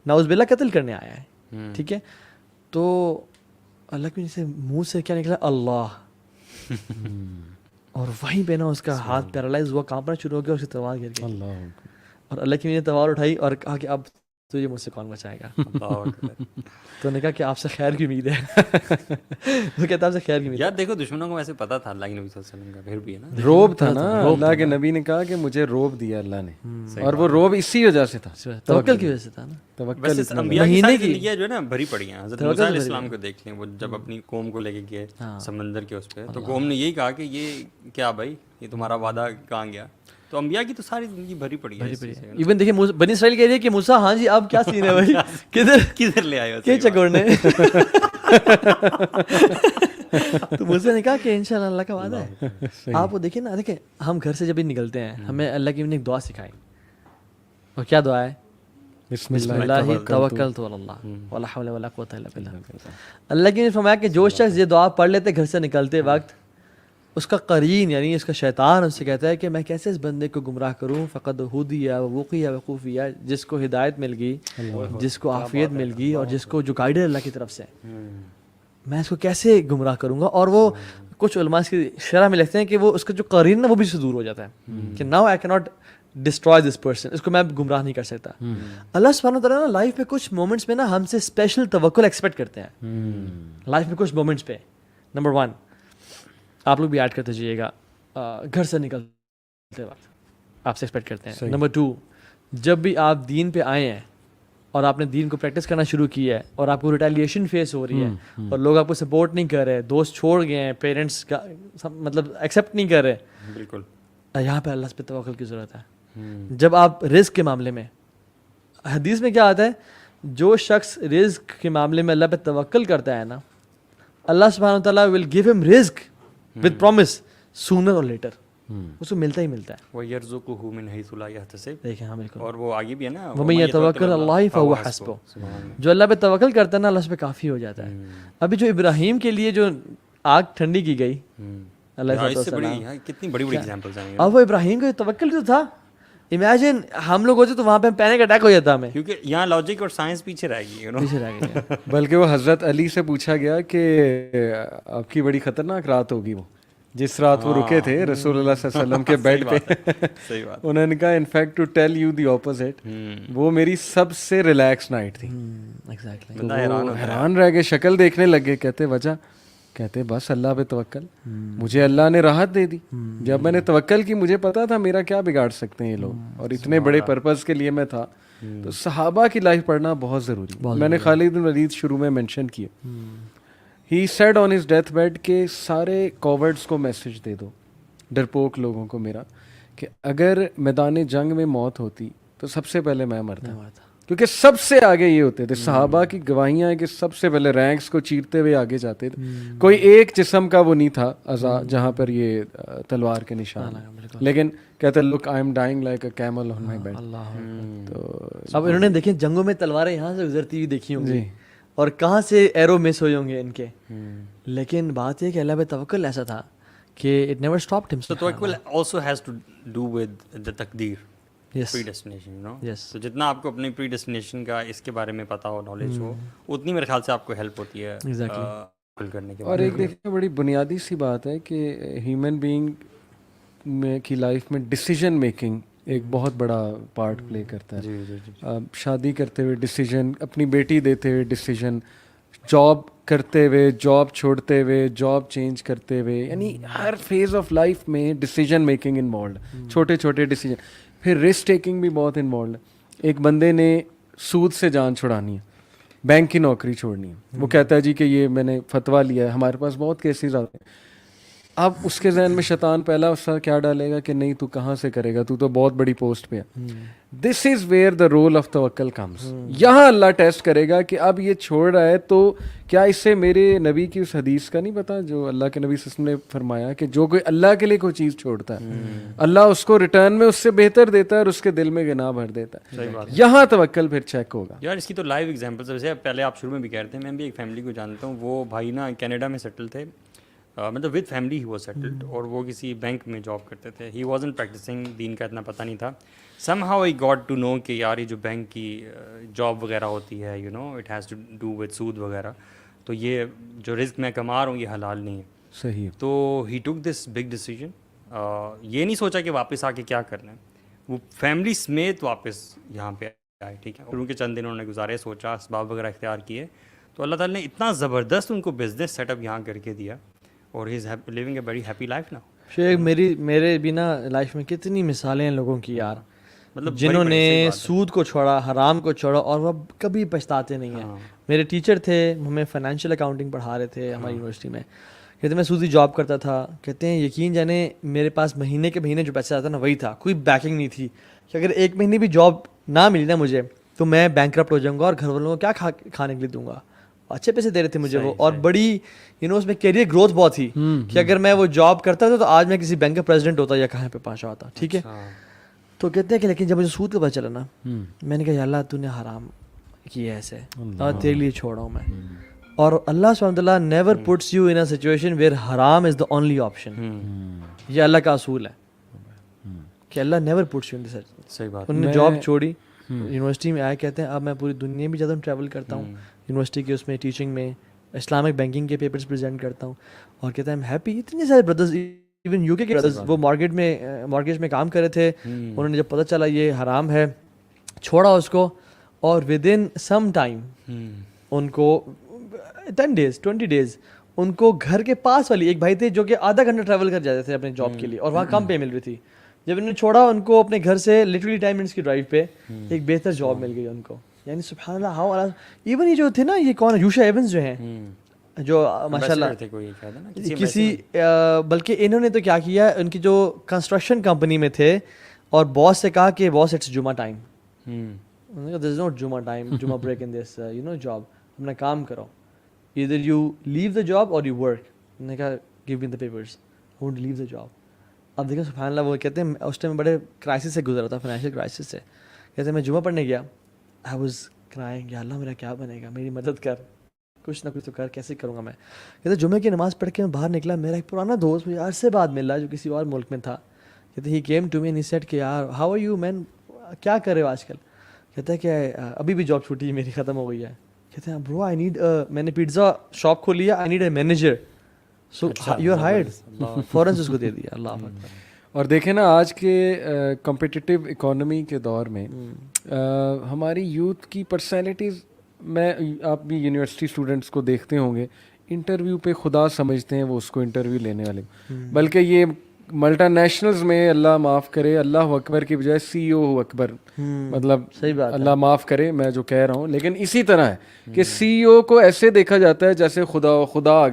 S1: نعوذ باللہ قتل کرنے آیا ہے. ٹھیک ہے, تو اللہ کے سے منہ سے کیا نکلا, اللہ. اور وہیں پہ نا اس کا ہاتھ پیرالائز ہوا, کانپنا شروع ہو گیا, اس کی تلوار گر گئی. اور اللہ کی نے تلوار اٹھائی اور کہا کہ اب تجھے مجھ سے کون بچائے گا. تو نے کہا کہ آپ سے خیر کی امید ہے. وہ کہتا آپ سے خیر کی امید.
S3: یار دیکھو دشمنوں کو ویسے پتا تھا اللہ کے نبی صلی اللہ علیہ وسلم کا, پھر بھی ہے نا
S2: روب تھا نا, اللہ کے نبی نے کہا کہ مجھے روب دیا اللہ نے, اور وہ روب اسی وجہ سے تھا,
S1: توکل کی وجہ سے تھا نا.
S3: توکل انبیاء کی ساری زندگیاں جو ہے نا بھری پڑی ہیں. حضرت موسیٰ علیہ السلام کو دیکھ لیں, وہ جب اپنی قوم کو لے کے گئے سمندر کے اس پہ, تو قوم نے یہی کہا کہ یہ کیا بھائی, یہ تمہارا وعدہ کہاں گیا. تو انبیاء کی تو ساری زندگی بھری پڑی ہے.
S1: ایون دیکھیں بنی اسرائیل کہہ رہی ہے کہ موسیٰ ہاں جی اب کیا سین ہے بھائی,
S3: کدھر لے آئے ہو
S1: کیا چکوڑنے. تو موسیٰ نے کہا کہ انشاءاللہ اللہ کا وعدہ ہے. آپ وہ دیکھیں نا, دیکھیں ہم گھر سے جب بھی نکلتے ہیں ہمیں اللہ کی نے ایک دعا سکھائی, اور کیا دعا ہے, بسم اللہ توکلت علی اللہ ولا حول ولا قوت الا باللہ. اللہ کی نے فرمایا کہ جو شخص یہ دعا پڑھ لیتے گھر سے نکلتے وقت, اس کا قرین یعنی اس کا شیطان اس سے کہتا ہے کہ میں کیسے اس بندے کو گمراہ کروں, فقد ہدیہ ووقیہ وقوفیہ, جس کو ہدایت مل گئی, جس کو عافیت مل گئی, اور جس کو جو گائیڈ ہے اللہ کی طرف سے, میں اس کو کیسے گمراہ کروں گا. اور وہ کچھ علماء اس کی شرح میں لکھتے ہیں کہ وہ اس کا جو قرین ہے وہ بھی اس سے دور ہو جاتا ہے کہ ناؤ آئی کی ناٹ ڈسٹرائے دس پرسن, اس کو میں گمراہ نہیں کر سکتا. اللہ سبحانہ وتعالیٰ نا لائف میں کچھ مومنٹس میں نا ہم سے اسپیشل توکل ایکسپیکٹ کرتے ہیں. لائف میں کچھ مومنٹس پہ, نمبر 1 آپ لوگ بھی ایڈ کرتے جائیے گا, گھر سے نکلتے وقت آپ سے ایکسپیکٹ کرتے ہیں. نمبر 2 جب بھی آپ دین پہ آئے ہیں اور آپ نے دین کو پریکٹس کرنا شروع کیا ہے اور آپ کو ریٹیلیشن فیس ہو رہی ہے اور لوگ آپ کو سپورٹ نہیں کر رہے, دوست چھوڑ گئے ہیں, پیرنٹس کا مطلب ایکسیپٹ نہیں کر رہے,
S3: بالکل
S1: یہاں پہ اللہ پہ توکل کی ضرورت ہے. جب آپ رزق کے معاملے میں, حدیث میں کیا آتا ہے, جو شخص رزق کے معاملے میں اللہ پہ توکل کرتا ہے نا, اللہ سبحانہ وتعالیٰ ول گیو ہم رزق ود پرومس سونر اور لیٹر, اس کو ملتا ہی ملتا ہے.
S3: وَيَرْزُقُهُ مِنْ حَيْثُ لَا يَحْتَسِبُ,
S1: دیکھیں ہاں بالکل,
S3: اور وہ آگے بھی ہے نا,
S1: وَمَن يَتَوَكَّلْ عَلَى اللَّهِ فَهُوَ حَسْبُهُ, جو اللہ پہ توکل کرتا ہے نا اللہ اس پہ کافی ہو جاتا ہے. ابھی جو ابراہیم کے لیے جو آگ ٹھنڈی کی گئی, اللہ
S3: سے بڑی کتنی بڑی بڑی ایگزامپلز ہیں.
S1: اب وہ ابراہیم کا توکل جو تھا, امیجن ہم لوگ ہوتے تو وہاں پہ پینک اٹیک ہو جاتا ہمیں,
S3: کیونکہ یہاں لاجک اور سائنس پیچھے رہ گئی,
S1: پیچھے رہ گئی.
S2: بلکہ وہ حضرت علی سے پوچھا گیا کہ آپ کی بڑی خطرناک رات ہوگی, وہ جس رات وہ رکے تھے رسول اللہ صلی اللہ علیہ وسلم کے بیڈ پہ, انہوں نے کہا in fact to tell you the opposite, وہ میری سب سے ریلیکس نائٹ تھی. حیران رہ گئے, شکل دیکھنے لگے, کہتے وجہ, کہتے بس اللہ پہ توکل, مجھے اللہ نے راحت دے دی. جب میں نے توکل کی مجھے پتا تھا میرا کیا بگاڑ سکتے ہیں یہ لوگ, اور اتنے بڑے پرپز کے لیے میں تھا. تو صحابہ کی لائف پڑھنا بہت ضروری. میں نے خالد بن ولید شروع میں مینشن کیا, he said on his death bed کہ سارے کوورڈس کو میسج دے دو, ڈرپوک لوگوں کو میرا, کہ اگر میدان جنگ میں موت ہوتی تو سب سے پہلے میں مرتا, کیونکہ سب سے آگے یہ ہوتے تھے. صحابہ کی گواہیاں ہیں کہ سب سے پہلے رینکس کو چیرتے ہوئے آگے جاتے تھے. کوئی ایک جسم کا وہ نہیں تھا اعضاء جہاں پر یہ تلوار کے نشان, لیکن کہتے look I'm dying like a camel on my bed. تو
S1: اب انہوں نے دیکھیں جنگوں میں تلواریں یہاں سے گزرتی ہوئی دیکھی ہوں گی, اور کہاں سے ایرو مس ہوئے ہوں گے ان کے, لیکن بات یہ کہ اللہ پہ توکل ایسا تھا کہ اٹ نیور اسٹاپڈ ہم.
S3: So توکل also has to do with the تقدیر, پری ڈیسٹینیشن یو نو. تو جتنا آپ کو اپنی پری ڈیسٹینیشن کا اس کے بارے میں پتا ہو, نالج ہو, اتنی میرے خیال سے آپ کو ہیلپ ہوتی ہے فل کرنے کے.
S2: اور ایک دیکھیں بڑی بنیادی سی بات ہے کہ ہیومن بینگ میں کی لائف میں ڈیسیجن میکنگ ایک بہت بڑا پارٹ پلے کرتا ہے. شادی کرتے ہوئے ڈیسیجن, اپنی بیٹی دیتے ہوئے ڈیسیجن, جاب کرتے ہوئے, جاب چھوڑتے ہوئے, جاب چینج کرتے ہوئے, یعنی ہر فیز آف لائف میں ڈیسیجن میکنگ انوالوڈ, چھوٹے چھوٹے ڈیسیجن. پھر رسک ٹیکنگ بھی بہت انوالوڈ ہے. ایک بندے نے سود سے جان چھڑانی ہے, بینک کی نوکری چھوڑنی ہے, وہ کہتا ہے جی کہ یہ میں نے فتویٰ لیا ہے. ہمارے پاس بہت کیسز آتے ہیں. اب اس کے ذہن میں شیطان پہلا اس کا کیا ڈالے گا کہ نہیں تو کہاں سے کرے گا, تو بہت بڑی پوسٹ پہ ہے. This is where the role of توکل کمز. یہاں اللہ ٹیسٹ کرے گا کہ اب یہ چھوڑ رہا ہے تو کیا اس سے میرے نبی کی اس حدیث کا نہیں پتا جو اللہ کے نبی صلی اللہ علیہ وسلم نے فرمایا کہ جو کوئی اللہ کے لیے کوئی چیز چھوڑتا ہے اللہ اس کو ریٹرن میں اس سے بہتر دیتا ہے اور اس کے دل میں گناہ بھر دیتا ہے. یہاں توکل پھر چیک ہوگا.
S3: یار اس کی تو لائیو ایگزامپلس ویسے پہلے آپ شروع میں بھی کہہ رہے تھے, میں بھی ایک فیملی کو جانتا ہوں. وہ بھائی نا کینیڈا میں سیٹل تھے, مطلب ود فیملی ہی وہ سیٹلڈ, اور وہ کسی بینک میں جاب کرتے تھے. ہی وازنٹ پریکٹسنگ, دین کا اتنا پتہ نہیں تھا. Somehow I got to know کہ یار یہ جو بینک کی جاب وغیرہ ہوتی ہے you know it has to do with سود وغیرہ, تو یہ جو رزق میں کما رہا ہوں یہ حلال نہیں ہے.
S2: صحیح.
S3: تو ہی ٹک دس بگ ڈیسیجن. یہ نہیں سوچا کہ واپس آ کے کیا کرنا ہے, وہ فیملی سمیت واپس یہاں پہ آئے. ٹھیک ہے, ان کے چند دن انہوں نے گزارے, سوچا, اسباب وغیرہ اختیار کیے, تو اللہ تعالیٰ نے اتنا زبردست ان کو بزنس سیٹ اپ یہاں کر کے دیا, اور he is living a very happy life نا.
S1: شیخ میرے بھی نا لائف میں کتنی مثالیں ہیں لوگوں کی یار, مطلب جنہوں نے سود کو چھوڑا, حرام کو چھوڑا, اور وہ کبھی پچھتاتے نہیں ہیں. میرے ٹیچر تھے, ہمیں فائنینشیل اکاؤنٹنگ پڑھا رہے تھے ہماری یونیورسٹی میں. کہتے میں سودی جاب کرتا تھا. کہتے ہیں یقین جانے میرے پاس مہینے کے مہینے جو پیسہ آتا نا وہی تھا, کوئی بیکنگ نہیں تھی کہ اگر ایک مہینے بھی جاب نہ ملی نا مجھے تو میں بینکرپٹ ہو جاؤں گا, اور گھر والوں کو کیا کھانے کے لیے دوں گا. اچھے پیسے دے رہے تھے مجھے وہ, اور بڑی اس میں کیریئر گروتھ بہت تھی کہ اگر میں وہ جاب کرتا تھا تو آج میں کسی بینک کا پریزیڈنٹ ہوتا یا کہاں پہ پہنچا ہوتا. ٹھیک ہے, تو کہتے ہیں کہ لیکن جب مجھے سود کا پتہ چلا نا, میں نے کہا یا اللہ تو نے حرام کیا ایسے, اور تیرے لیے چھوڑا ہوں میں. اور اللہ سبحانہ وتعالیٰ never puts you in a situation where حرام از دا اونلی آپشن. یہ اللہ کا اصول ہے کہ اللہ نیور پٹس یو ان دس.
S3: صحیح بات.
S1: انہوں نے جاب چھوڑی, یونیورسٹی میں آئے, کہتے ہیں اب میں پوری دنیا میں جاتا ہوں, ٹریول کرتا ہوں یونیورسٹی کے اس میں ٹیچنگ میں, اسلامک بینکنگ کے پیپرز پریزنٹ کرتا ہوں, اور کہتے ہیں ہیپی. اتنے سارے بردرز ایون یو کے بردرز وہ مارکیٹ میں کام کر رہے تھے, انہوں نے جب پتہ چلا یہ حرام ہے چھوڑا اس کو, اور ود ان سم ٹائم ان کو 10 days 20 days ان کو گھر کے پاس والی ایک بھائی تھے جو کہ آدھا گھنٹہ ٹریول کر جاتے تھے اپنے جاب کے لیے, اور وہاں کم پے مل رہی تھی. جب انہوں نے چھوڑا ان کو اپنے گھر سے لٹرلی 10 minutes کی ڈرائیو پہ ایک بہتر جاب مل گئی ان کو. یعنی سبحان اللہ ہاؤ ایون یہ جو تھے نا, یہ کون ہے, یوشا ایونز جو ہیں, جو ماشاء اللہ کسی بلکہ انہوں نے تو کیا کیا, ان کی جو کنسٹرکشن کمپنی میں تھے, اور باس سے کہا کہ باس اٹس جمعہ ٹائم, دیر از ناٹ جمعہ ٹائم, جمعہ بریک ان دس جاب, اپنا کام کرو, either you leave the job or you work. انہوں نے کہا give me the papers, I won't leave the job. اب دیکھیں سبحان اللہ, وہ کہتے ہیں اس ٹائم بڑے کرائسس سے گزرا تھا, فائنینشیل کرائسس سے. کہتے ہیں میں جمعہ پڑھنے گیا, I was crying, یا اللہ میرا کیا بنے گا, میری مدد کر, کچھ نہ کچھ تو کر, کیسے کروں گا میں. کہتے جمعہ کی نماز پڑھ کے میں باہر نکلا, میرا ایک پرانا دوست مجھے عرصے بعد ملا جو کسی اور ملک میں تھا. کہتے he came to me and he said کہ یار how are you man, کیا کر رہے ہو آج کل. کہتا ہے کہ ابھی بھی جاب چھوٹی میری ختم ہو گئی ہے. کہتے ہیں برو آئی نیڈ, میں نے پیزا شاپ کھولی ہے, I need a manager, so you are hired. فوراً اس کو دے دیا. اللہ اکبر.
S2: اور دیکھیں نا آج کے کمپٹیٹیو اکانومی کے دور میں ہماری یوتھ کی پرسنالٹیز, میں آپ بھی یونیورسٹی اسٹوڈنٹس کو دیکھتے ہوں گے, انٹرویو پہ خدا سمجھتے ہیں وہ اس کو انٹرویو لینے والے, بلکہ یہ ملٹا نیشنلز میں اللہ معاف کرے اللہ اکبر کی بجائے سی او اکبر, مطلب
S1: صحیح بات,
S2: اللہ معاف کرے میں جو کہہ رہا ہوں, لیکن اسی طرح ہے کہ سی او کو ایسے دیکھا جاتا ہے جیسے خدا آ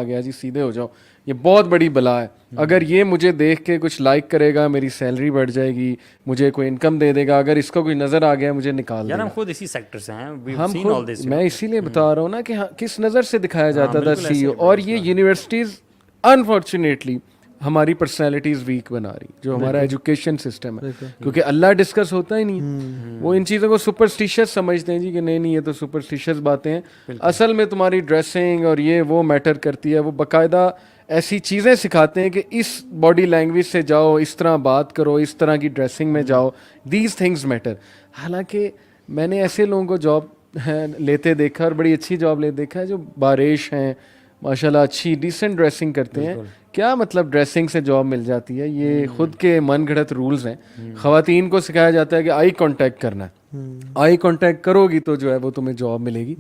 S2: گیا جی سیدھے ہو جاؤ. یہ بہت بڑی بلا ہے. اگر یہ مجھے دیکھ کے کچھ لائک کرے گا, میری سیلری بڑھ جائے گی, مجھے کوئی انکم دے دے گا, اگر اس کو کوئی نظر آ گیا مجھے نکال دے گا.
S3: ہم خود اسی سیکٹر سے ہیں,
S2: میں اسی لیے بتا رہا ہوں نا کہ کس نظر سے دکھایا جاتا تھا سی او. اور یہ یونیورسٹیز انفارچونیٹلی ہماری پرسنالٹیز ویک بنا رہی, جو ہمارا ایجوکیشن سسٹم ہے, کیونکہ اللہ ڈسکس ہوتا ہی نہیں. وہ ان چیزوں کو سپرسٹیشیس سمجھتے ہیں جی کہ نہیں یہ تو سپرسٹیشیس باتیں ہیں. اصل میں تمہاری ڈریسنگ اور یہ وہ میٹر کرتی ہے. وہ باقاعدہ ایسی چیزیں سکھاتے ہیں کہ اس باڈی لینگویج سے جاؤ, اس طرح بات کرو, اس طرح کی ڈریسنگ میں جاؤ, دیز تھنگز میٹر. حالانکہ میں نے ایسے لوگوں کو جاب لیتے دیکھا اور بڑی اچھی جاب لیتے دیکھا ہے جو باریش ہیں ماشاء اللہ, اچھی ڈیسنٹ ڈریسنگ کرتے ہیں. کیا مطلب ڈریسنگ سے جاب مل جاتی ہے؟ یہ خود کے من گھڑت رولز ہیں. خواتین کو سکھایا جاتا ہے کہ آئی کانٹیکٹ کرنا ہے, آئی کانٹیکٹ کرو گی تو جو ہے وہ تمہیں جاب ملے گی.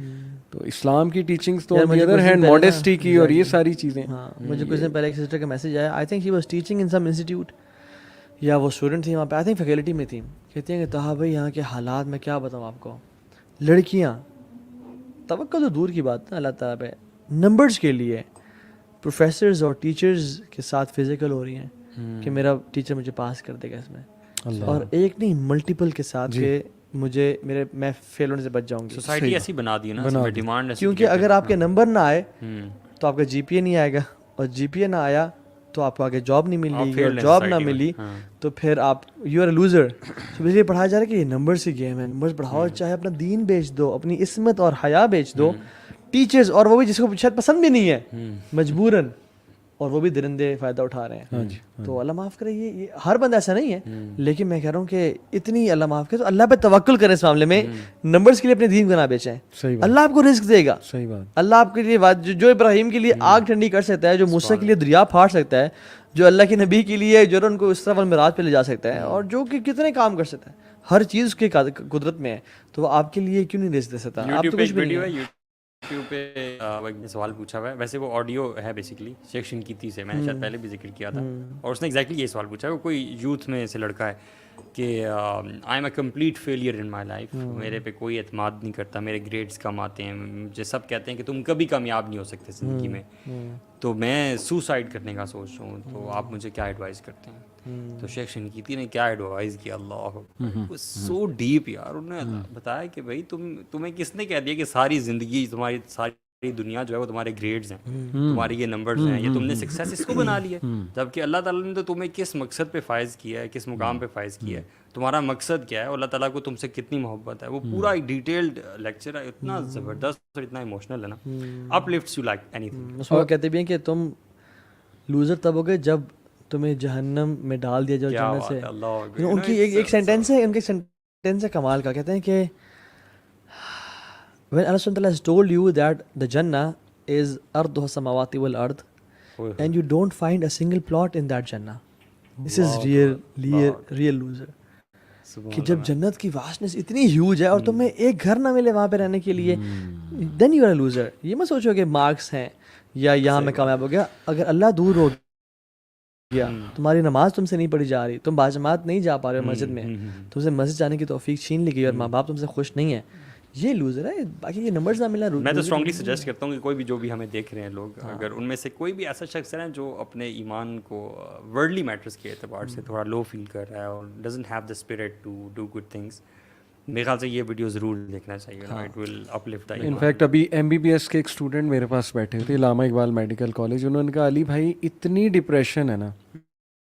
S2: تو اسلام کی ٹیچنگز تو آن دی ادر ہینڈ ماڈیسٹی کی اور یہ ساری چیزیں.
S1: ہاں, مجھے کچھ دن پہلے ایک سسٹر کا میسج آیا, I think she was teaching in some institute, یا وہ اسٹوڈنٹ تھی وہاں پہ, آئی تھنک فیکلٹی میں تھی. کہتی ہیں کہ طاہا بھائی یہاں کے حالات میں کیا بتاؤں آپ کو, لڑکیاں توقع تو دور کی بات ہے اللہ تعالیٰ پہ, نمبرز کے لیے پروفیسرز اور ٹیچرز کے ساتھ فزیکل ہو رہی ہیں کہ میرا ٹیچر مجھے پاس کر دے گا اس میں, اور ایک نہیں ملٹیپل کے ساتھ کہ مجھے میں فیل ہونے سے بچ جاؤں گی.
S3: سوسائٹی ایسی بنا دی نا, ڈیمانڈ.
S1: کیونکہ اگر آپ کے نمبر نہ آئے تو آپ کا جی پی اے نہیں آئے گا, اور جی پی اے نہ آیا تو آپ کو آگے جاب نہیں ملی, اور جاب نہ ملی تو پھر آپ یو آر اے لوزر. تو اس لیے پڑھایا جا رہا ہے کہ یہ نمبرز کی گیم ہے, نمبرز پڑھاؤ, چاہے اپنا دین بیچ دو, اپنی عصمت اور حیا بیچ دو. ٹیچرز, اور وہ بھی جس کو شاید پسند بھی نہیں ہے مجبوراً, اور وہ بھی درندے فائدہ اٹھا رہے ہیں. تو اللہ معاف کرے, یہ ہر بندہ ایسا نہیں ہے, لیکن میں کہہ رہا ہوں کہ اتنی اللہ معاف کرے تو اللہ پہ توکل کریں اس معاملے میں. نمبرز کے لیے اپنے دین کو نہ بیچیں, اللہ آپ کو رزق دے گا.
S2: صحیح بات.
S1: اللہ آپ کے لیے جو ابراہیم کے لیے آگ ٹھنڈی کر سکتا ہے, جو موسیٰ کے لیے دریا پھاڑ سکتا ہے, جو اللہ کے نبی کے لیے جو ان کو اس طرح المراج پہ لے جا سکتا ہے, اور جو کہ کتنے کام کر سکتا ہے, ہر چیز اس کی قدرت میں ہے, تو وہ آپ کے لیے کیوں نہیں رزق دے سکتا؟ آپ تو کچھ بھی نہیں ہے.
S3: یوٹیوب پہ سوال پوچھا ہوا ہے, ویسے وہ آڈیو ہے بیسیکلی شیخ شنقیطی سے, میں نے شاید پہلے بھی ذکر کیا تھا, اور اس نے ایگزیکٹلی یہ سوال پوچھا ہے. وہ کوئی یوتھ میں سے لڑکا ہے کہ I am a complete failure in my life, میرے پہ کوئی اعتماد نہیں کرتا, میرے گریڈس کم آتے ہیں, مجھے سب کہتے ہیں کہ تم کبھی کامیاب نہیں ہو سکتے زندگی میں, تو میں سوسائڈ کرنے کا سوچ رہا ہوں, تو آپ مجھے کیا ایڈوائز کرتے ہیں؟ تو شیخ شنقیطی نے کیا ایڈوائز کیا, اللہ سو ڈیپ یار. انہوں نے بتایا کہ بھائی تمہیں کس نے کہہ دیا کہ ساری زندگی تمہاری ساری دنیا جو ہے وہ تمہارے گریڈز ہیں, تمہاری یہ نمبرز ہیں, یہ تم نے سکسیس اس کو بنا لی ہے, جبکہ اللہ تعالیٰ نے تو تمہیں کس مقصد پہ فائز کیا ہے, کس مقام پہ فائز کیا ہے, تمہارا مقصد کیا ہے, اللہ تعالیٰ کو تم سے کتنی محبت ہے. وہ پورا ایک ڈیٹیلڈ لیکچر ہے, اتنا زبردست اور اتنا ایموشنل ہے نا, اپ لفٹس یو لائک اینی تھنگ.
S1: اس کو کہتے بھی ہیں کہ تم لوزر تب ہو گئے جب تمہیں جہنم میں ڈال دیا جائے جنت سے. ان کی ایک سینٹینس ہے, ان کے سینٹینس ہے کمال کا, کہتے ہیں کہ when Allah subhanahu wa ta'ala has told you that the Jannah is arduha samawati wal ard and you don't find a single plot in that Jannah, this is real loser. کہ جب جنت کی واسٹنس اتنی ہیوج ہے اور تمہیں ایک گھر نہ ملے وہاں پہ رہنے کے لیے, then you are a loser. یہ مت سوچو کہ مارکس ہیں یا یہاں میں کامیاب ہو گیا. اگر اللہ دور ہو گیا, تمہاری نماز تم سے نہیں پڑھی جا رہی, تم باجماعت نہیں جا پا رہے ہو مسجد میں, تم سے مسجد جانے کی توفیق چھین لی گئی, اور ماں باپ تم سے خوش نہیں ہے, یہ لوزر ہے. باقی یہ نمبرز نہ ملنا.
S3: میں تو اسٹرانگلی سجیسٹ کرتا ہوں کہ کوئی بھی جو بھی ہمیں دیکھ رہے ہیں لوگ, اگر ان میں سے کوئی بھی ایسا شخص ہے جو اپنے ایمان کو ورلڈلی میٹرز کے اعتبار سے تھوڑا لو فیل کر رہا ہے اور doesn't have the spirit to do good things, میرے خیال سے یہ ویڈیو ضرور دیکھنا چاہیے. It will uplift the.
S2: In fact ابھی MBBS کے ایک اسٹوڈنٹ میرے پاس بیٹھے تھے, علامہ اقبال میڈیکل کالج. انہوں نے کہا علی بھائی اتنی ڈپریشن ہے نا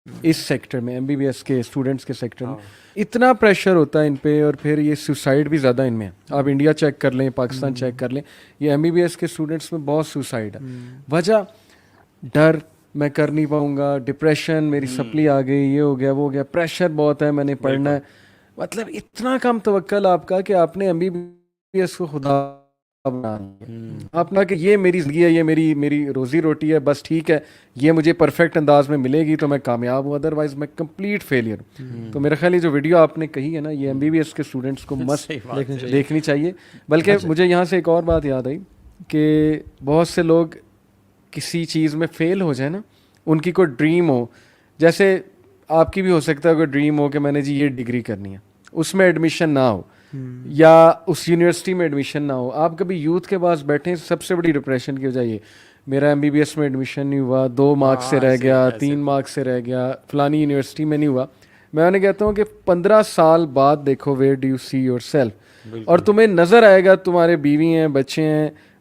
S2: اس سیکٹر میں, MBBS کے اسٹوڈنٹس کے سیکٹر میں اتنا پریشر ہوتا ہے ان پہ, اور پھر یہ سوسائڈ بھی زیادہ ان میں ہے. آپ انڈیا چیک کر لیں, پاکستان چیک کر لیں, یہ MBBS کے اسٹوڈنٹس میں بہت سوسائڈ ہے. وجہ ڈر, میں کر نہیں پاؤں گا, ڈپریشن, میری سپلی آ گئی, یہ ہو گیا وہ ہو گیا, پریشر بہت ہے, میں نے پڑھنا ہے. مطلب اتنا کم توکل آپ کا کہ آپ نے MBBS کو خدا بنا آپ نہ کہ یہ میری زندگی ہے, یہ میری روزی روٹی ہے, بس ٹھیک ہے یہ مجھے پرفیکٹ انداز میں ملے گی تو میں کامیاب ہوں, ادروائز میں کمپلیٹ فیلئر ہوں. تو میرا خیال یہ جو ویڈیو آپ نے کہی ہے نا, یہ MBBS کے اسٹوڈنٹس کو مست دیکھنی چاہیے. بلکہ مجھے یہاں سے ایک اور بات یاد آئی کہ بہت سے لوگ کسی چیز میں فیل ہو جائیں نا, ان کی کوئی ڈریم ہو, جیسے آپ کی بھی ہو سکتا ہے کوئی ڈریم ہو کہ میں نے جی یہ ڈگری کرنی ہے, اس میں ایڈمیشن نہ ہو یا اس یونیورسٹی میں ایڈمیشن نہ ہو. آپ کبھی یوتھ کے پاس بیٹھیں, سب سے بڑی ڈپریشن کی وجہ یہ میرا MBBS میں ایڈمیشن نہیں ہوا, 2 مارکس سے رہ گیا, 3 مارکس سے رہ گیا, فلانی یونیورسٹی میں نہیں ہوا. میں انہیں کہتا ہوں کہ 15 سال بعد دیکھو where do you see your self, اور تمہیں نظر آئے گا تمہارے بیوی ہیں, بچے ہیں,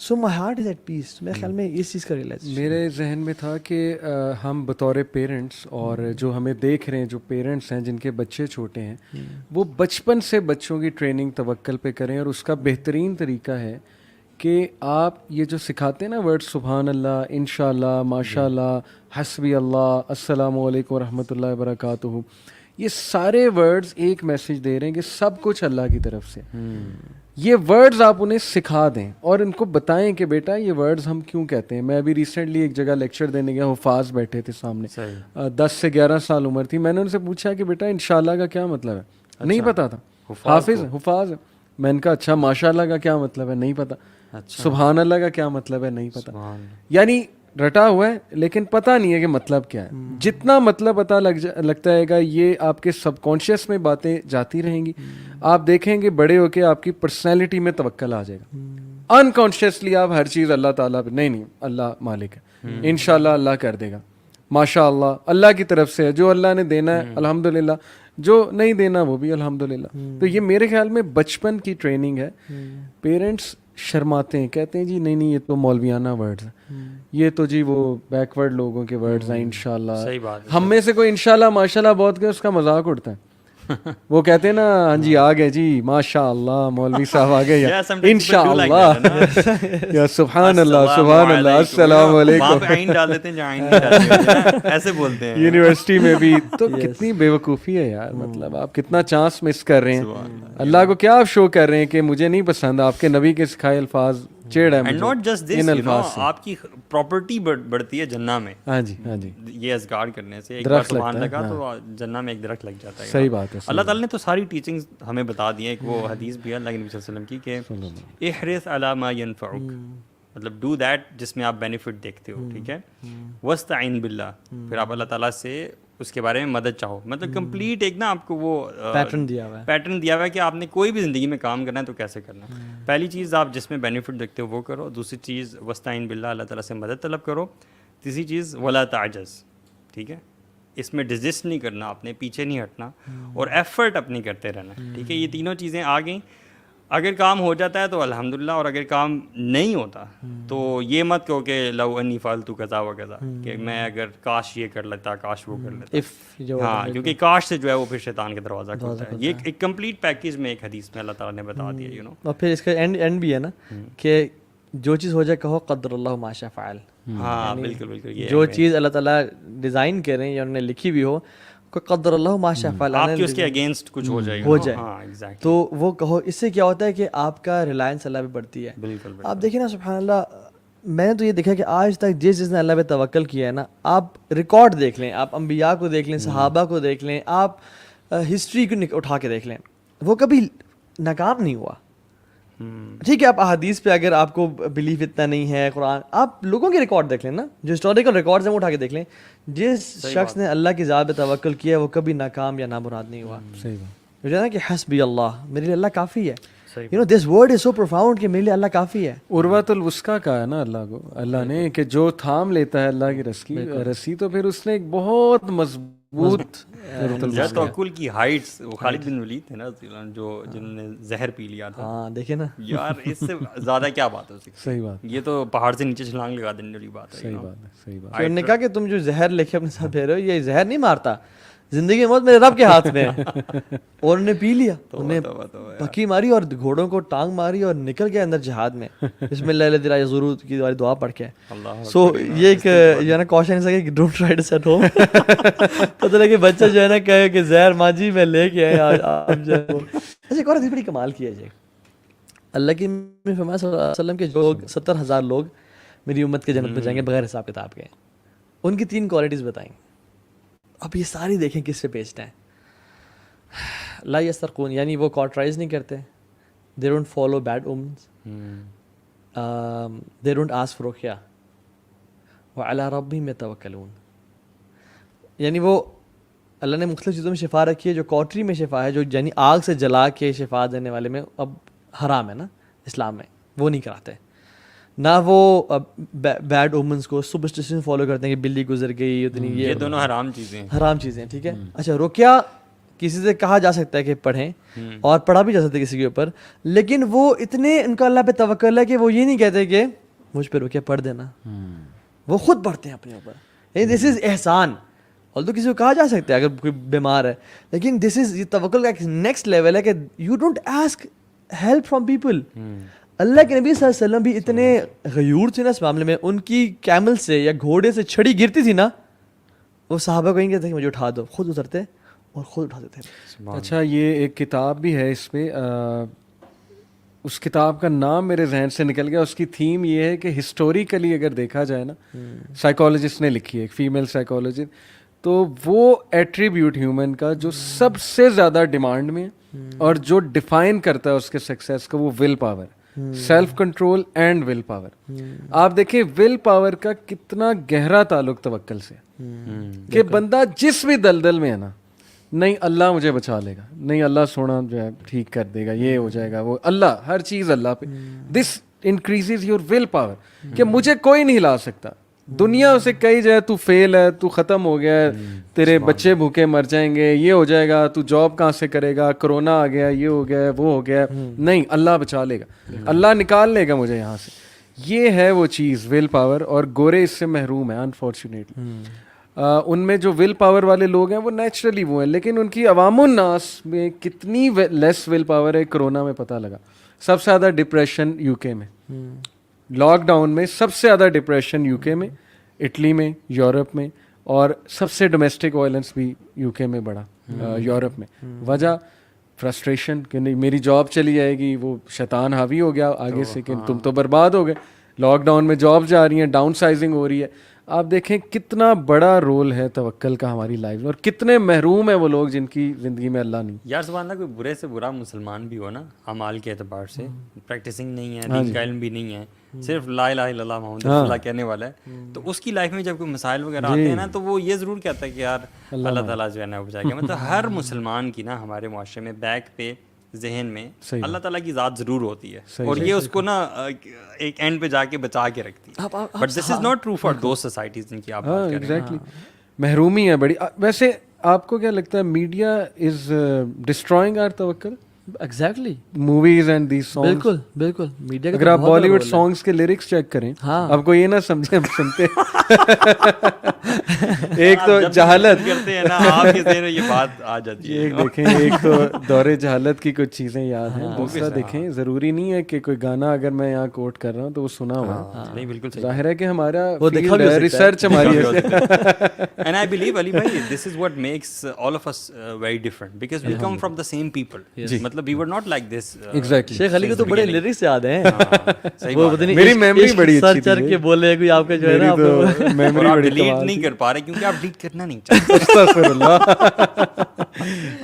S1: سو my heart is at peace. میرے خیال میں اس چیز کا ریئلائزیشن
S2: میرے ذہن میں تھا کہ ہم بطور پیرنٹس اور جو ہمیں دیکھ رہے ہیں جو پیرنٹس ہیں جن کے بچے چھوٹے ہیں وہ بچپن سے بچوں کی ٹریننگ توکل پہ کریں. اور اس کا بہترین طریقہ ہے کہ آپ یہ جو سکھاتے ہیں نا ورڈ سبحان اللہ, انشاءاللہ, ماشاء اللہ, حسبی اللہ, السلام علیکم ورحمۃ اللہ وبرکاتہ, یہ سارے ورڈز ایک میسج دے رہے ہیں کہ سب کچھ اللہ کی طرف سے. یہ ورڈز آپ انہیں سکھا دیں اور ان کو بتائیں کہ بیٹا یہ ورڈز ہم کیوں کہتے ہیں. میں ابھی ریسنٹلی ایک جگہ لیکچر دینے گیا, حفاظ بیٹھے تھے سامنے, 10 سے 11 سال عمر تھی. میں نے ان سے پوچھا کہ بیٹا انشاءاللہ کا کیا مطلب ہے, نہیں پتا تھا. حافظ حفاظ, میں نے کہا اچھا ماشاء اللہ کا کیا مطلب ہے, نہیں پتا. سبحان اللہ کا کیا مطلب ہے, نہیں پتا. یعنی رٹا ہوا ہے لیکن پتہ نہیں ہے کہ مطلب کیا ہے. جتنا مطلب پتہ لگتا ہے گا یہ آپ کے سب کانشیس میں باتیں جاتی رہیں گی. آپ دیکھیں گے بڑے ہو کے آپ کی پرسنالٹی میں توکل آ جائے گا. انکانشیسلی آپ ہر چیز اللہ تعالیٰ پہ, نہیں اللہ مالک ہے, انشاءاللہ اللہ کر دے گا, ماشاء اللہ اللہ کی طرف سے ہے, جو اللہ نے دینا ہے الحمدللہ, جو نہیں دینا وہ بھی الحمدللہ. تو یہ میرے خیال میں بچپن کی ٹریننگ ہے. پیرنٹس شرماتے ہیں, کہتے ہیں جی نہیں یہ تو مولویانہ ورڈز ہیں, یہ تو جی وہ بیکورڈ لوگوں کے ورڈز ہیں. انشاءاللہ, ہم میں سے کوئی انشاءاللہ ماشاءاللہ بہت کہ اس کا مذاق اڑتا ہے. وہ کہتے ہیں نا ہاں جی آ گئے جی ماشاء اللہ مولوی صاحب آ گئے, انشاءاللہ یا سبحان اللہ سبحان اللہ السلام علیکم
S3: ڈال دیتے ہیں ایسے بولتے ہیں
S2: یونیورسٹی میں بھی. تو کتنی بے وقوفی ہے یار, مطلب آپ کتنا چانس مس کر رہے ہیں. اللہ کو کیا آپ شو کر رہے ہیں کہ مجھے نہیں پسند آپ کے نبی کے سکھائے الفاظ, چیڑ ہے
S3: اینڈ ناٹ جسٹ دس, آپ کی پراپرٹی بڑھتی ہے جنہ میں.
S2: ہاں جی ہاں جی,
S3: یہ اذکار کرنے سے ایک بار سبحان لگا تو جنہ میں ایک درخت لگ جاتا ہے.
S2: صحیح بات ہے.
S3: اللہ تعالیٰ نے تو ساری ٹیچنگز ہمیں بتا دی ہیں. ایک وہ حدیث بھی ہے اللہ کے نبی صلی اللہ علیہ وسلم کی کہ احرص علی ما ینفعک, مطلب ڈو دیٹ جس میں آپ بینیفٹ دیکھتے ہو, ٹھیک ہے. واستعین باللہ, پھر آپ اللہ تعالیٰ سے اس کے بارے میں مدد چاہو. مطلب کمپلیٹ ایک نا آپ کو وہ پیٹرن دیا ہوا ہے کہ آپ نے کوئی بھی زندگی میں کام کرنا ہے تو کیسے کرنا ہے. پہلی چیز آپ جس میں بینیفٹ دیکھتے ہو وہ کرو. دوسری چیز واستعین باللہ, اللہ تعالیٰ سے مدد طلب کرو. تیسری چیز ولا تعجز, ٹھیک ہے, اس میں ڈیزسٹ نہیں کرنا, آپ نے پیچھے نہیں ہٹنا, اور ایفرٹ اپنی کرتے رہنا, ٹھیک ہے. یہ تینوں چیزیں آ گئیں. اگر کام ہو جاتا ہے تو الحمدللہ, اور اگر کام نہیں ہوتا تو یہ مت کہو کہ لو انی فالتو کذا و کذا, کہ میں اگر کاش یہ کر لیتا کاش وہ کر لیتا. ہاں, کیونکہ کاش سے جو ہے وہ پھر شیطان کا دروازہ کھلتا ہے. یہ ایک کمپلیٹ پیکیج میں ایک حدیث میں اللہ تعالیٰ نے بتا دیا, یو نو.
S1: اور پھر اس کا اینڈ بھی ہے نا کہ جو چیز ہو جائے کہو قدر اللہ ما شاء فعل.
S3: ہاں بالکل بالکل,
S1: جو چیز اللہ تعالیٰ ڈیزائن کریں یا انہوں نے لکھی بھی ہو, قدر اللہ ما شاء فعل,
S3: آپ کی اس کے اگینسٹ کچھ ہو جائے
S1: گا تو وہ کہو. اس سے کیا ہوتا ہے کہ آپ کا ریلائنس اللہ پہ بڑھتی ہے.
S3: بالکل.
S1: آپ دیکھیں نا سبحان اللہ, میں نے تو یہ دیکھا کہ آج تک جس نے اللہ پہ توکل کیا ہے نا, آپ ریکارڈ دیکھ لیں, آپ انبیاء کو دیکھ لیں, صحابہ کو دیکھ لیں, آپ ہسٹری کو اٹھا کے دیکھ لیں, وہ کبھی ناکام نہیں ہوا. ٹھیک ہے, آپ احادیث پہ اگر آپ کو بلیف اتنا نہیں ہے, قرآن, آپ لوگوں کے ریکارڈ دیکھ لیں نا, جو ہسٹوریکل ریکارڈز ہیں وہ اٹھا کے دیکھ لیں. جس شخص نے اللہ کی ذات پہ توکل کیا وہ کبھی ناکام یا نامراد نہیں ہوا.
S2: صحیح بات.
S1: جو ہے نا کہ حسبی اللہ, میرے لیے اللہ کافی ہے. You know this word is so profound کہ میرے لیے اللہ کافی ہے.
S2: عروۃ الوثقیٰ کہا ہے نا اللہ کو, اللہ نے کہ جو تھام لیتا ہے اللہ کی رسی تو پھر اس نے ایک بہت مضبوط
S3: توکل کی ہائٹس. وہ خالد بن ولید تھے نا جو جنہوں نے زہر پی لیا تھا.
S1: ہاں دیکھیں نا
S3: یار, اس سے زیادہ کیا بات ہو سکتی.
S2: صحیح بات.
S3: یہ تو پہاڑ سے نیچے چھلانگ لگا دینے والی بات ہے.
S2: صحیح بات ہے. صحیح بات.
S1: انہوں نے کہا کہ تم جو زہر لے کے اپنے ساتھ پھیر رہے ہو, یہ زہر نہیں مارتا, زندگی موت میرے رب کے ہاتھ میں ہے. اور انہوں نے پی لیا, انہیں پکی ماری اور گھوڑوں کو ٹانگ ماری اور نکل گئے اندر جہاد میں, بسم اللہ الذی لا یضر کی والی دعا پڑھ کے. سو یہ ایک یہ نا کوشچن ہے کہ don't try to at home. پتہ لگے بچہ جو ہے نا کہے کہ زہر ماں جی میں لے کے آئے آپ جو ہے وہ. ایسے ایک اور بڑی کمال کیا جائے, اللہ کی فرمایا صلی اللہ علیہ وسلم کے جو 70,000 لوگ میری امت کے جنت میں جائیں گے بغیر حساب کتاب کے, ان کی 3 کوالٹیز بتائیں. اب یہ ساری دیکھیں کس سے پیچتے ہیں. لا یسترقون, یعنی وہ کارٹرائز نہیں کرتے, they don't follow bad omens, they don't ask for رقیہ, وعلی ربہم یتوکلون. یعنی وہ اللہ نے مختلف چیزوں میں شفا رکھی ہے. جو کاٹری میں شفا ہے, جو یعنی آگ سے جلا کے شفا دینے والے میں اب حرام ہے نا اسلام میں, وہ نہیں کراتے. نہ وہ بیڈ اومنس کو سپرسٹیشن فالو کرتے ہیں کہ بلی گزر گئی اتنی, یہ
S3: دونوں حرام چیزیں ہیں.
S1: حرام چیزیں ہیں, ٹھیک ہے. اچھا رقیہ کسی سے کہا جا سکتا ہے کہ پڑھیں اور پڑھا بھی جا سکتا ہے کسی کے اوپر, لیکن وہ اتنے ان کا اللہ پہ توکل ہے کہ وہ یہ نہیں کہتے کہ مجھ پہ رکے پڑھ دینا, وہ خود پڑھتے ہیں اپنے اوپر. دس از احسان. اور تو کسی کو کہا جا سکتا ہے اگر کوئی بیمار ہے, لیکن دس از یہ توکل کا ایک نیکسٹ لیول ہے کہ you don't ask help from people. اللہ کے نبی صلی اللہ علیہ وسلم بھی اتنے غیور تھے نا اس معاملے میں, ان کی کیمل سے یا گھوڑے سے چھڑی گرتی تھی نا, وہ صحابہ کو نہیں کہتے کہ مجھے اٹھا دو, خود اترتے اور خود اٹھاتے تھے.
S2: اچھا یہ ایک کتاب بھی ہے اس پہ, اس کتاب کا نام میرے ذہن سے نکل گیا. اس کی تھیم یہ ہے کہ ہسٹوریکلی اگر دیکھا جائے نا, سائیکالوجسٹ نے لکھی ہے, ایک فیمیل سائیکالوجسٹ, تو وہ ایٹریبیوٹ ہیومن کا جو سب سے زیادہ ڈیمانڈ میں ہے اور جو ڈیفائن کرتا ہے اس کے سکسیس کو, وہ will power, self control and will power. آپ دیکھیں ول پاور کا کتنا گہرا تعلق توکل سے, کہ بندہ جس بھی دلدل میں ہے نا, نہیں اللہ مجھے بچا لے گا, نہیں اللہ سونا جو ہے ٹھیک کر دے گا, یہ ہو جائے گا, وہ اللہ, ہر چیز اللہ پہ. دس انکریزز یور ول پاور, کہ مجھے کوئی نہیں ہلا سکتا. دنیا اسے کہی جائے تو فیل ہے, تو ختم ہو گیا ہے, تیرے بچے بھوکے مر جائیں گے, یہ ہو جائے گا, تو جاب کہاں سے کرے گا, کرونا آ گیا, یہ ہو گیا, وہ ہو گیا, نہیں اللہ بچا لے گا, اللہ نکال لے گا مجھے یہاں سے. یہ ہے وہ چیز ول پاور, اور گورے اس سے محروم ہیں انفارچونیٹلی. ان میں جو ول پاور والے لوگ ہیں وہ نیچرلی وہ ہیں, لیکن ان کی عوام الناس میں کتنی لیس ول پاور ہے, کرونا میں پتہ لگا. سب سے زیادہ ڈپریشن یو کے میں, لاک ڈاؤن میں سب سے زیادہ ڈپریشن یو کے میں, اٹلی میں, یورپ میں, اور سب سے ڈومیسٹک وائلنس بھی یو کے میں بڑھا, یورپ میں. وجہ فرسٹریشن, کہ نہیں میری جاب چلی جائے گی, وہ شیطان حاوی ہو گیا آگے سے کہ تم تو برباد ہو گئے. لاک ڈاؤن میں جاب جا رہی ہیں, ڈاؤن سائزنگ ہو رہی ہے. آپ دیکھیں کتنا بڑا رول ہے توکل کا ہماری لائف میں, اور کتنے محروم ہیں وہ لوگ جن کی زندگی میں اللہ نہیں.
S3: یار سبحان اللہ, کوئی برے سے برا مسلمان بھی ہو نا, اعمال کے اعتبار سے پریکٹسنگ نہیں ہے, دین کا علم بھی نہیں ہے, صرف لا الہ الا اللہ محمد رسول اللہ کہنے والا ہے, تو اس کی لائف میں جب کوئی مسائل وغیرہ آتے ہیں نا, تو وہ یہ ضرور کہتا ہے کہ یار اللہ تعالیٰ جو ہے نا بچا گیا. مطلب ہر مسلمان کی نا ہمارے معاشرے میں بیک پہ, ذہن میں اللہ تعالیٰ کی ذات ضرور ہوتی ہے, اور یہ اس کو نا ایک اینڈ پہ جا کے بچا کے رکھتی ہے. But this is not true for those societies جن کی آپ بات کر رہے ہیں.
S2: محرومی ہے بڑی. ویسے آپ کو کیا لگتا ہے, میڈیا از ڈسٹرائنگ آور توکل؟
S1: Exactly,
S2: movies and these songs.
S1: بالکل بالکل. میڈیا
S2: اگر آپ بالی ووڈ سانگس کے لیرکس چیک کریں, آپ کو یہ نہ سمجھیں ہم سنتے ایک تو جہالت
S3: کرتے ہیں نا, آپ کے ذہن میں یہ بات آ جاتی ہے.
S2: ایک دیکھیں, ایک تو دور جہالت کی کچھ چیزیں یاد ہیں, دوسرا دیکھیں ضروری نہیں ہے کہ کوئی گانا اگر میں یہاں کوٹ کر رہا ہوں تو وہ سنا ہوا.
S3: نہیں بالکل
S2: ظاہر ہے کہ ہمارا ریسرچ ہماری,
S3: اینڈ آئی بلیو علی بھائی this is what makes all of us very different, because we come from the same people. مطلب we were not like this.
S2: Exactly.
S1: شیخ علی کو تو بڑے لیرکس یاد ہیں,
S2: میری میموری بڑی اچھی
S1: تھی. کے بولے کوئی آپ کا جو ہے نا
S2: میموری بڑی
S3: ڈیلیٹ نہیں کر پا رہے کیونکہ آپ ڈیلیٹ کرنا نہیں چاہتے.
S2: استغفر اللہ.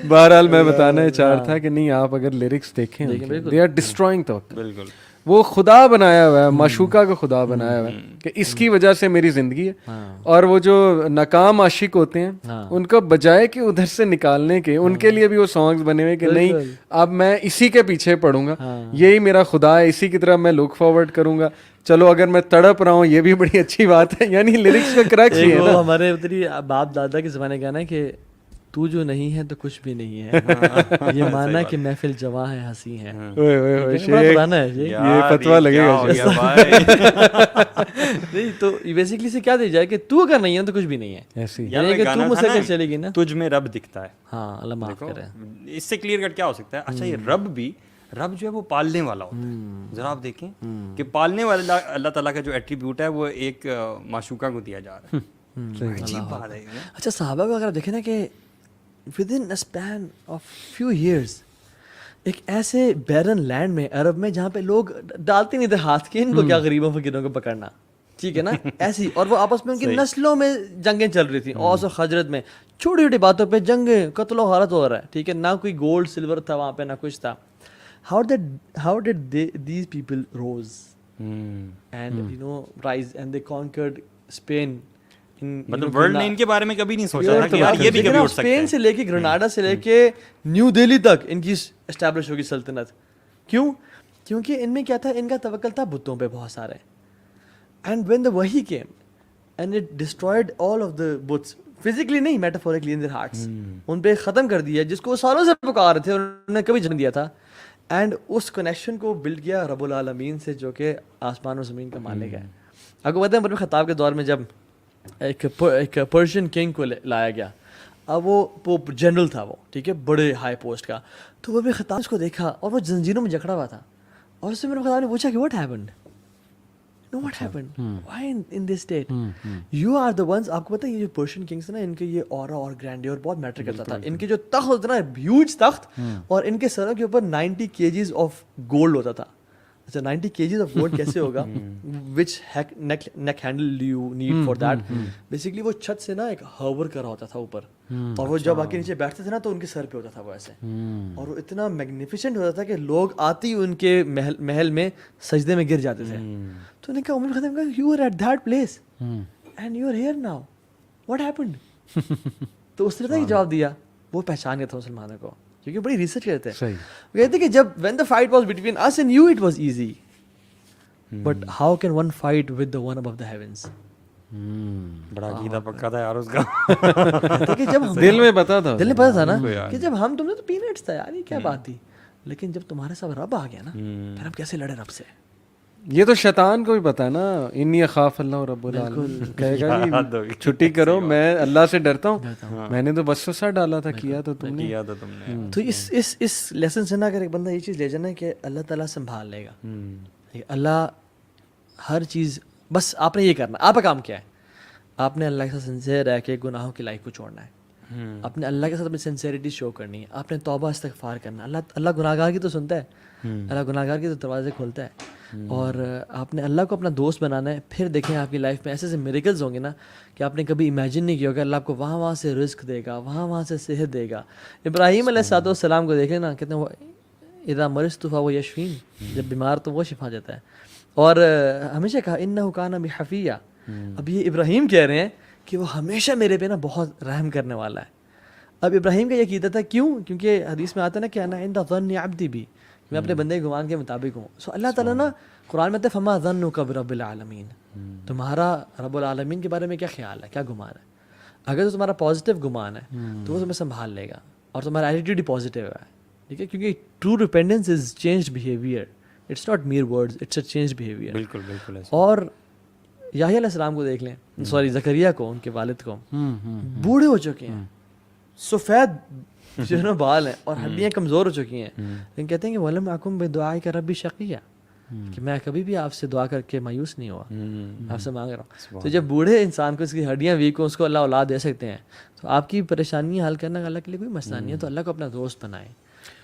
S2: بہرحال میں بتانا چاہ رہا تھا کہ نہیں, آپ اگر لیرکس دیکھیں, دے آر ڈسٹرائنگ توکل.
S3: بالکل.
S2: وہ خدا بنایا ہوا ہے, معشوقہ کو خدا بنایا ہوا ہے کہ اس کی وجہ سے میری زندگی ہے. اور وہ جو ناکام عاشق ہوتے ہیں, ان کو بجائے کہ ادھر سے نکالنے کے, ان کے لیے بھی وہ سانگز بنے ہوئے کہ نہیں اب میں اسی کے پیچھے پڑوں گا, یہی میرا خدا ہے, اسی کی طرف میں لک فارورڈ کروں گا. چلو اگر میں تڑپ رہا ہوں یہ بھی بڑی اچھی بات ہے. یعنی لیرکس میں کریکٹ ہے نا.
S1: ہمارے اتنی باپ دادا کے زمانے کا نا کہ تو جو نہیں ہے تو کچھ بھی نہیں ہے, یہ ماننا کہ محفل جواں ہے ہنسی ہے. پرانا ہے
S2: یہ فتویٰ لگے گا.
S1: نہیں تو بیسکلی سے کیا دی جائے کہ تو اگر نہیں ہے تو کچھ بھی نہیں ہے.
S2: ایسی
S1: کہ تو مجھ سے چلے گی نا,
S3: تجھ میں رب دکھتا ہے.
S1: ہاں اللہ معاف کرے.
S3: اس سے کلیئر کٹ کیا ہو سکتا ہے. اچھا یہ رب جو ہے وہ پالنے والا ہوتا ہے. ذرا آپ دیکھیں کہ پالنے والا اللہ تعالیٰ کا جو ایٹریبیوٹ ہے وہ ایک معشوقہ کو دیا جا رہا ہے. عجیب بات ہے.
S1: اچھا صحابہ کو اگر آپ دیکھیں نا کہ ودن اے اسپین آف فیو ایئرس ایک ایسے بیرن لینڈ میں, عرب میں, جہاں پہ لوگ ڈالتے نہیں تھے ہاتھ کے, ان کو کیا غریبوں فقیروں کو پکڑنا, ٹھیک ہے نا, ایسی. اور وہ آپس میں ان کی نسلوں میں جنگیں چل رہی تھیں, اوس اور خزرج میں چھوٹی چھوٹی باتوں پہ جنگیں, قتل و غارت ہو رہا ہے, ٹھیک ہے, نہ کوئی گولڈ سلور تھا وہاں پہ, نہ کچھ تھا. How did these people rose and you know rise and they conquered Spain.
S3: مطلب ورلڈ نے ان کے بارے میں کبھی نہیں سوچا تھا کہ یار یہ بھی کبھی اٹھ سکتے ہیں.
S1: اسپین سے لے کے گرناڈا سے لے کے نیو دہلی تک ان کی اسٹیبلش ہوگی سلطنت. کیوں؟ کیونکہ ان میں کیا تھا, ان کا توکل تھا بتوں پہ بہت سارے. اینڈ وین دا وحی came and it destroyed all of the بتس, فزیکلی نہیں, میٹافورکلی ان دیئر ہارٹس, ان پہ ختم کر دیا جس کو وہ سالوں سے پکار رہے تھے, انہوں نے کبھی جنم دیا تھا. اینڈ اس کنیکشن کو بلڈ کیا رب العالمین سے جو کہ آسمان و زمین کا مالک ہے. آپ کو پتہ ہے عمر بن خطاب کے دور میں جب ایک پرشین کنگ کو لایا گیا, اب وہ جنرل تھا, وہ ٹھیک ہے, بڑے ہائی پوسٹ کا, تو وہ بھی خطاب اس کو دیکھا اور وہ زنجیروں میں جکڑا ہوا تھا, اور اس سے میرے خطاب نے پوچھا کہ what happened, no what happened, why in this state, you are the ones. آپ کو پتہ ہے یہ جو پرشین کنگس نا, ان کے یہ اورا اور گرینڈیور بہت میٹر کرتا تھا. ان کے جو تخت ہوتا نا, ہیوج تخت, اور ان کے سروں کے اوپر 90 kgs آف گولڈ ہوتا تھا. اچھا 90 kgs آف گولڈ کیسے ہوگا, which neck handle you need for that. Basically وہ چھت سے نا ایک ہاور کر رہا ہوتا تھا اوپر, اور وہ جب آ کے نیچے بیٹھتے تھے نا تو ان کے سر پہ ہوتا تھا وہ ایسے, اور وہ اتنا میگنیفیسنٹ ہوتا تھا کہ لوگ آتے ہی ان کے محل میں سجدے میں گر جاتے تھے. تو انہوں نے کہا, عمر بن خطاب نے کہا, you are at that place and you are here now, what happened. تو اس طرح ہی جواب دیا, وہ پہچان گیا تھا مسلمانوں کو, کیونکہ بڑی ریسرچ کرتے ہیں. وہ کہتے ہیں کہ جب when the fight was between us and you it was easy, but how can one fight with the one above the heavens.
S3: بڑا عقیدہ پکا تھا یار اس کا,
S1: کہ جب
S2: دل میں پتا تھا,
S1: دل میں پتا تھا نا کہ جب ہم تم نے تو پینٹس تھا یار, یہ کیا بات تھی, لیکن جب تمہارے ساتھ رب آ گیا نا, پھر ہم کیسے لڑے رب سے.
S2: یہ تو شیطان کو بھی پتا ہے نا, انی اخاف اللہ رب العالمین, کہے گا کہ چھٹی کرو, میں اللہ سے ڈرتا ہوں, میں نے تو وسوسہ ڈالا تھا, کیا تو تم نے.
S1: تو اس لیسن سے نا اگر ایک بندہ یہ چیز لے جانا کہ اللہ تعالیٰ سنبھال لے گا, اللہ ہر چیز, بس آپ نے یہ کرنا, آپ کا کام کیا ہے, آپ نے اللہ کے ساتھ سنسیئر رہ کے گناہوں کی لائف کو چھوڑنا ہے, اپنے اللہ کے ساتھ اپنی سنسیئرٹی شو کرنی ہے, آپ نے توبہ استغفار کرنا. اللہ گناہ گار کی تو سنتا ہے, اللہ گناہ گار کی تو دروازے کھولتا ہے, اور آپ نے اللہ کو اپنا دوست بنانا ہے. پھر دیکھیں آپ کی لائف میں ایسے ایسے میریکلز ہوں گے نا کہ آپ نے کبھی امیجن نہیں کیا ہوگا. اللہ آپ کو وہاں سے رزق دے گا, وہاں سے صحت دے گا. ابراہیم علیہ السلام کو دیکھیں نا, کہتے ہیں وہ اذا مرضت فهو یشفین, جب بیمار تو وہ شفا دیتا ہے. اور ہمیشہ کہا انہ کان بی حفیہ. اب یہ ابراہیم کہہ رہے ہیں کہ وہ ہمیشہ میرے پہ نا بہت رحم کرنے والا ہے. اب ابراہیم کا یہ عقیدہ تھا, کیوں؟ کیونکہ حدیث میں آتا ہے نا کہ انا عند ظن عبدی بھی, میں اپنے بندے کے گمان کے مطابق ہوں. سو اللہ تعالیٰ نا قرآن میں آتا ہے فما ظنک برب العالمین, تمہارا رب العالمین کے بارے میں کیا خیال ہے, کیا گمان ہے. اگر تو تمہارا پازیٹیو گمان ہے تو وہ تمہیں سنبھال لے گا, اور تمہارا ایٹیٹیوڈ ہی پازیٹیو ہے, ٹھیک ہے, کیونکہ true repentance is changed behaviour, it's not mere words, it's a changed behaviour.
S3: بالکل بالکل.
S1: اور یحییٰ علیہ السلام کو دیکھ لیں, سوری زکریا کو, ان کے والد کو, بوڑھے ہو چکے ہیں, سفید جو ہے نا بال ہیں, اور ہڈیاں کمزور ہو چکی ہیں, لیکن کہتے ہیں کہ وَلَمْ أَكُنْ بِدُعَائِكَ رَبِّ شَقِيًّا, کہ میں کبھی بھی آپ سے دعا کر کے مایوس نہیں ہوا, آپ سے مانگ رہا ہوں. تو جب بوڑھے انسان کو اس کی ہڈیاں ویک ہوں, اس کو اللہ اولاد دے سکتے ہیں, تو آپ کی پریشانیاں حل کرنا اللہ کے لیے کوئی مسئلہ نہیں ہے. تو اللہ کو اپنا دوست بنائیں.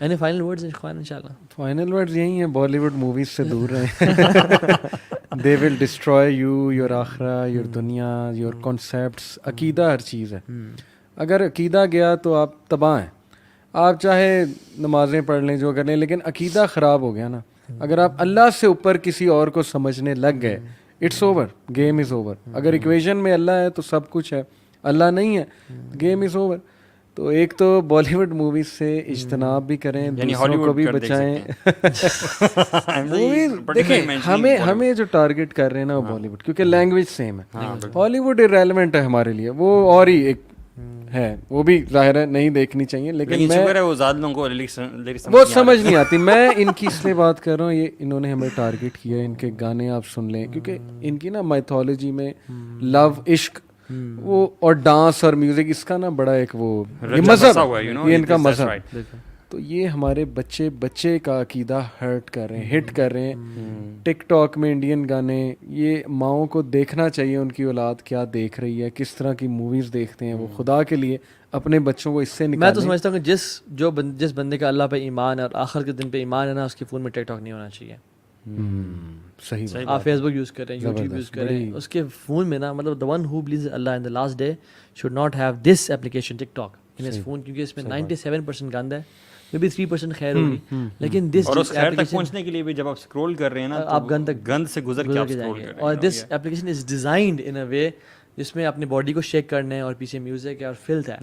S1: یعنی فائنل ورڈز اخوان انشاءاللہ,
S2: فائنل ورڈز یہی ہیں, بالی ووڈ موویز سے دور رہیں. دے ول ڈسٹروائے یو, یور آخرہ, یور دنیا, یور کانسیپٹس. عقیدہ ہر چیز ہے. اگر عقیدہ گیا تو آپ تباہ ہیں. آپ چاہے نمازیں پڑھ لیں, جو کر لیں, لیکن عقیدہ خراب ہو گیا نا, اگر آپ اللہ سے اوپر کسی اور کو سمجھنے لگ گئے, it's over, game is over. اگر ایکویژن میں اللہ ہے تو سب کچھ ہے, اللہ نہیں ہے, گیم از اوور. تو ایک تو بالی ووڈ موویز سے اجتناب بھی کریں, دوسروں کو بھی بچائیں. دیکھیں ہمیں جو ٹارگٹ کر رہے ہیں نا وہ بالی ووڈ, کیونکہ لینگویج سیم ہے. ہالی ووڈ ارریلیونٹ ہے ہمارے لیے, وہ اور ہی ایک ہے, وہ بھی ظاہر ہے نہیں دیکھنی چاہیے, لیکن وہ سمجھ نہیں آتی. میں ان کی اس لیے بات کر رہا ہوں, یہ انہوں نے ہمیں ٹارگٹ کیا, ان کے گانے آپ سن لیں, کیونکہ ان کی نا مائتھولوجی میں لو, عشق, وہ اور ڈانس اور میوزک, اس کا نا بڑا ایک وہ مذہب, یہ ان کا مذہب. تو یہ ہمارے بچے کا عقیدہ ہرٹ کر رہے ہیں, ہٹ کر رہے ہیں. ٹک ٹاک میں انڈین گانے, یہ ماؤں کو دیکھنا چاہیے ان کی اولاد کیا دیکھ رہی ہے, کس طرح کی موویز دیکھتے ہیں. وہ خدا کے لیے اپنے بچوں کو اس سے نکالیں.
S1: میں تو سمجھتا ہوں کہ جس بندے کا اللہ پہ ایمان ہے اور آخر کے دن پہ ایمان ہے نا, اس کے فون میں ٹک ٹاک نہیں ہونا چاہیے.
S2: صحیح.
S1: آپ فیس بک یوز کریں, یوٹیوب یوز کریں, اس کے فون میں نا, مطلب the one who believes Allah in the last day should not have this application TikTok in his phone, کیونکہ اس میں 97% گند ہے, میں بھی 3% خیر ہوگی, لیکن دس
S3: اور اس خیر تک پہنچنے کے لیے بھی جب آپ اسکرول کر رہے ہیں نا,
S1: آپ گند
S3: سے گزر کے آپ اسکرول کر رہے ہیں.
S1: اور this application is designed in اے وے جس میں اپنی باڈی کو شیک کرنا ہے, اور پیچھے میوزک ہے اور فلت ہے.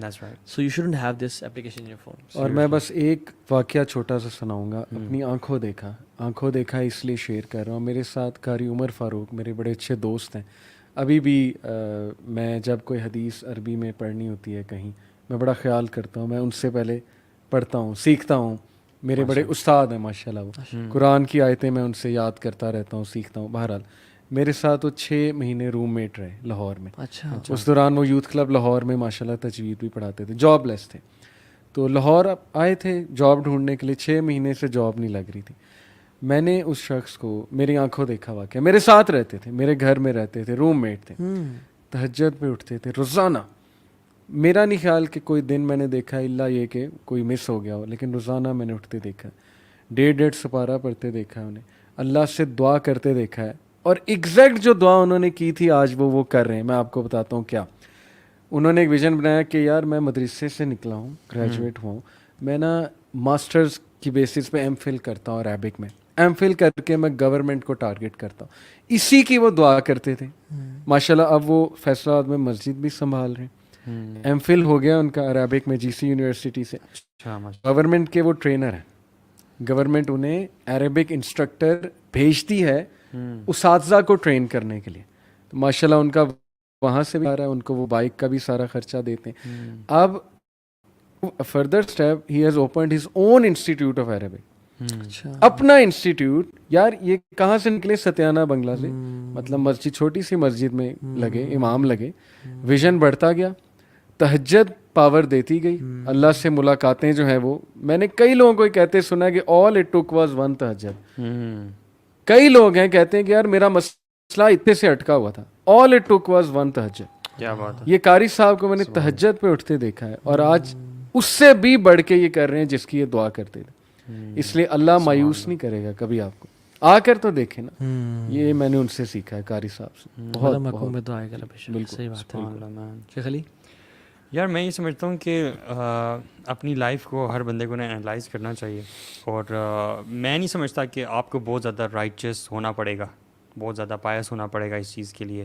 S1: So you shouldn't have this application in your phone.
S2: اور میں بس ایک واقعہ چھوٹا سا سناؤں گا. اپنی آنکھوں دیکھا اس لیے شیئر کر رہا ہوں. میرے ساتھ قاری عمر فاروق, میرے بڑے اچھے دوست ہیں. ابھی بھی میں جب کوئی حدیث عربی میں پڑھنی ہوتی ہے کہیں میں بڑا خیال کرتا ہوں, میں ان سے پہلے پڑھتا ہوں, سیکھتا ہوں. میرے بڑے استاد ہیں ماشاء اللہ, وہ قرآن کی آیتیں میں ان سے یاد کرتا رہتا ہوں, سیکھتا ہوں. بہرحال میرے ساتھ وہ 6 مہینے روم میٹ رہے لاہور میں.
S1: اچھا.
S2: اس دوران وہ یوتھ کلب لاہور میں ماشاء اللہ تجوید بھی پڑھاتے تھے, جاب لیس تھے. تو لاہور آئے تھے جاب ڈھونڈنے کے لیے, 6 مہینے سے جاب نہیں لگ رہی تھی. میں نے اس شخص کو میری آنکھوں دیکھا واقعہ, میرے ساتھ رہتے تھے, میرے گھر میں رہتے تھے, روم میٹ تھے, تہجد پہ اٹھتے تھے روزانہ. میرا نہیں خیال کہ کوئی دن میں نے دیکھا الا یہ کہ کوئی مس ہو گیا ہو, لیکن روزانہ میں نے اٹھتے دیکھا, 1.5 سپارہ پڑھتے دیکھا ہے انہیں, اللہ سے دعا کرتے دیکھا ہے. اور ایگزیکٹ جو دعا انہوں نے کی تھی آج وہ کر رہے ہیں. میں آپ کو بتاتا ہوں کیا. انہوں نے ایک ویژن بنایا کہ یار میں مدرسے سے نکلا ہوں, گریجویٹ ہوا ہوں, میں نا ماسٹرز کی بیسس پہ ایم فل کرتا ہوں عربک میں, ایم فل کر کے میں گورنمنٹ کو ٹارگٹ کرتا ہوں. اسی کی وہ دعا کرتے تھے ماشاء اللہ. اب وہ فیصلہ آباد میں مسجد بھی سنبھال رہے ہیں. ایم فل ہو گیا ان کا عربک میں جی سی یونیورسٹی سے. گورنمنٹ کے وہ ٹرینر ہیں, گورنمنٹ انہیں عربک انسٹرکٹر بھیجتی ہے اساتذہ کو ٹرین کرنے کے لیے. تو ماشاء اللہ ان کا وہاں سے بھی آ رہا ہے, ان کو وہ بائک کا بھی سارا خرچہ دیتے ہیں. اب further step he has opened his own institute of Arabic, اپنا انسٹیٹیوٹ. یار یہ کہاں سے نکلے, ستیانہ بنگلہ سے. مطلب مسجد, چھوٹی سی مسجد میں لگے, امام لگے, ویژن بڑھتا گیا, تہجد پاور دیتی گئی, اللہ سے ملاقاتیں جو ہیں وہ, میں نے کئی لوگوں کو کہتے سنا کہ all it took was one تہجد. کئی لوگ ہیں کہتے ہیں کہ یار میرا مسئلہ اتنے سے اٹکا ہوا تھا, all it took was one تہجد.
S3: کیا بات ہے.
S2: یہ قاری صاحب کو میں نے تہجد پہ اٹھتے دیکھا ہے, اور آج اس سے بھی بڑھ کے یہ کر رہے ہیں جس کی یہ دعا کرتے تھے. اس لیے اللہ مایوس نہیں کرے گا کبھی آپ کو, آ کر تو دیکھیں نا. یہ میں نے ان سے سیکھا ہے, قاری صاحب سے. بہت
S1: بالکل صحیح بات ہے. شیخ علی,
S3: یار میں یہ سمجھتا ہوں کہ اپنی لائف کو ہر بندے کو انالائز کرنا چاہیے. اور میں نہیں سمجھتا کہ آپ کو بہت زیادہ رائچس ہونا پڑے گا, بہت زیادہ پائس ہونا پڑے گا اس چیز کے لیے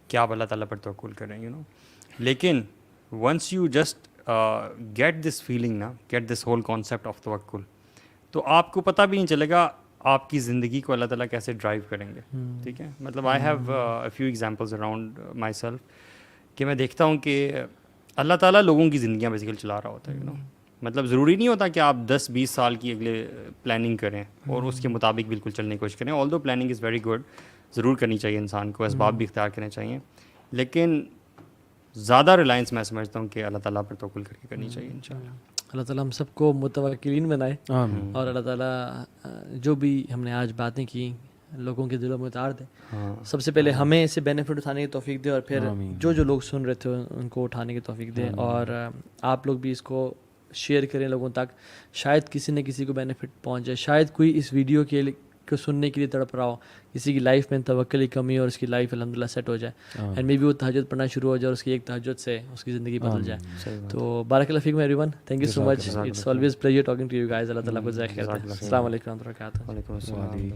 S3: کہ آپ اللہ تعالیٰ پر توکل کریں, یو نو. لیکن once you just get this feeling نا, get this whole concept of توکل, تو آپ کو پتہ بھی نہیں چلے گا آپ کی زندگی کو اللہ تعالیٰ کیسے ڈرائیو کریں گے. ٹھیک ہے, مطلب I have a few examples around my self, کہ میں دیکھتا ہوں کہ اللہ تعالیٰ لوگوں کی زندگیاں بیسیکلی چلا رہا ہوتا ہے, یو نو. مطلب ضروری نہیں ہوتا کہ آپ 10-20 سال کی اگلے پلاننگ کریں اور اس کے مطابق بالکل چلنے کی کوشش کریں. آل دو پلاننگ از ویری گڈ, ضرور کرنی چاہیے انسان کو, اسباب بھی اختیار کرنے چاہیے, لیکن زیادہ ریلائنس میں سمجھتا ہوں کہ اللہ تعالیٰ پر توکل کر کے کرنی چاہیے انشاءاللہ.
S1: اللہ تعالیٰ ہم سب کو متوکلین بنائے, اور اللہ تعالیٰ جو بھی ہم نے آج باتیں کی لوگوں کے دلوں میں اتار دے. سب سے پہلے ہمیں اس سے بینیفٹ اٹھانے کی توفیق دے, اور پھر جو لوگ سن رہے تھے ان کو اٹھانے کی توفیق دے. اور آپ لوگ بھی اس کو شیئر کریں لوگوں تک, شاید کسی نہ کسی کو بینیفٹ پہنچ جائے. شاید کوئی اس ویڈیو کو سننے کے لیے تڑپ رہا ہو, کسی کی لائف میں توکل کی کمی اور اس کی لائف الحمدللہ سیٹ ہو جائے, اینڈ مے بی وہ تہجد پڑھنا شروع ہو جائے اور اس کی ایک تہجد سے اس کی زندگی بدل جائے. تو بارک اللہ فیکم everyone, thank you so much, it's always pleasure talking to you guys. اللہ تعالیٰ کو جزائے خیر. السلام علیکم و رحمۃ اللہ وبرکاتہ.
S3: وعلیکم السلام.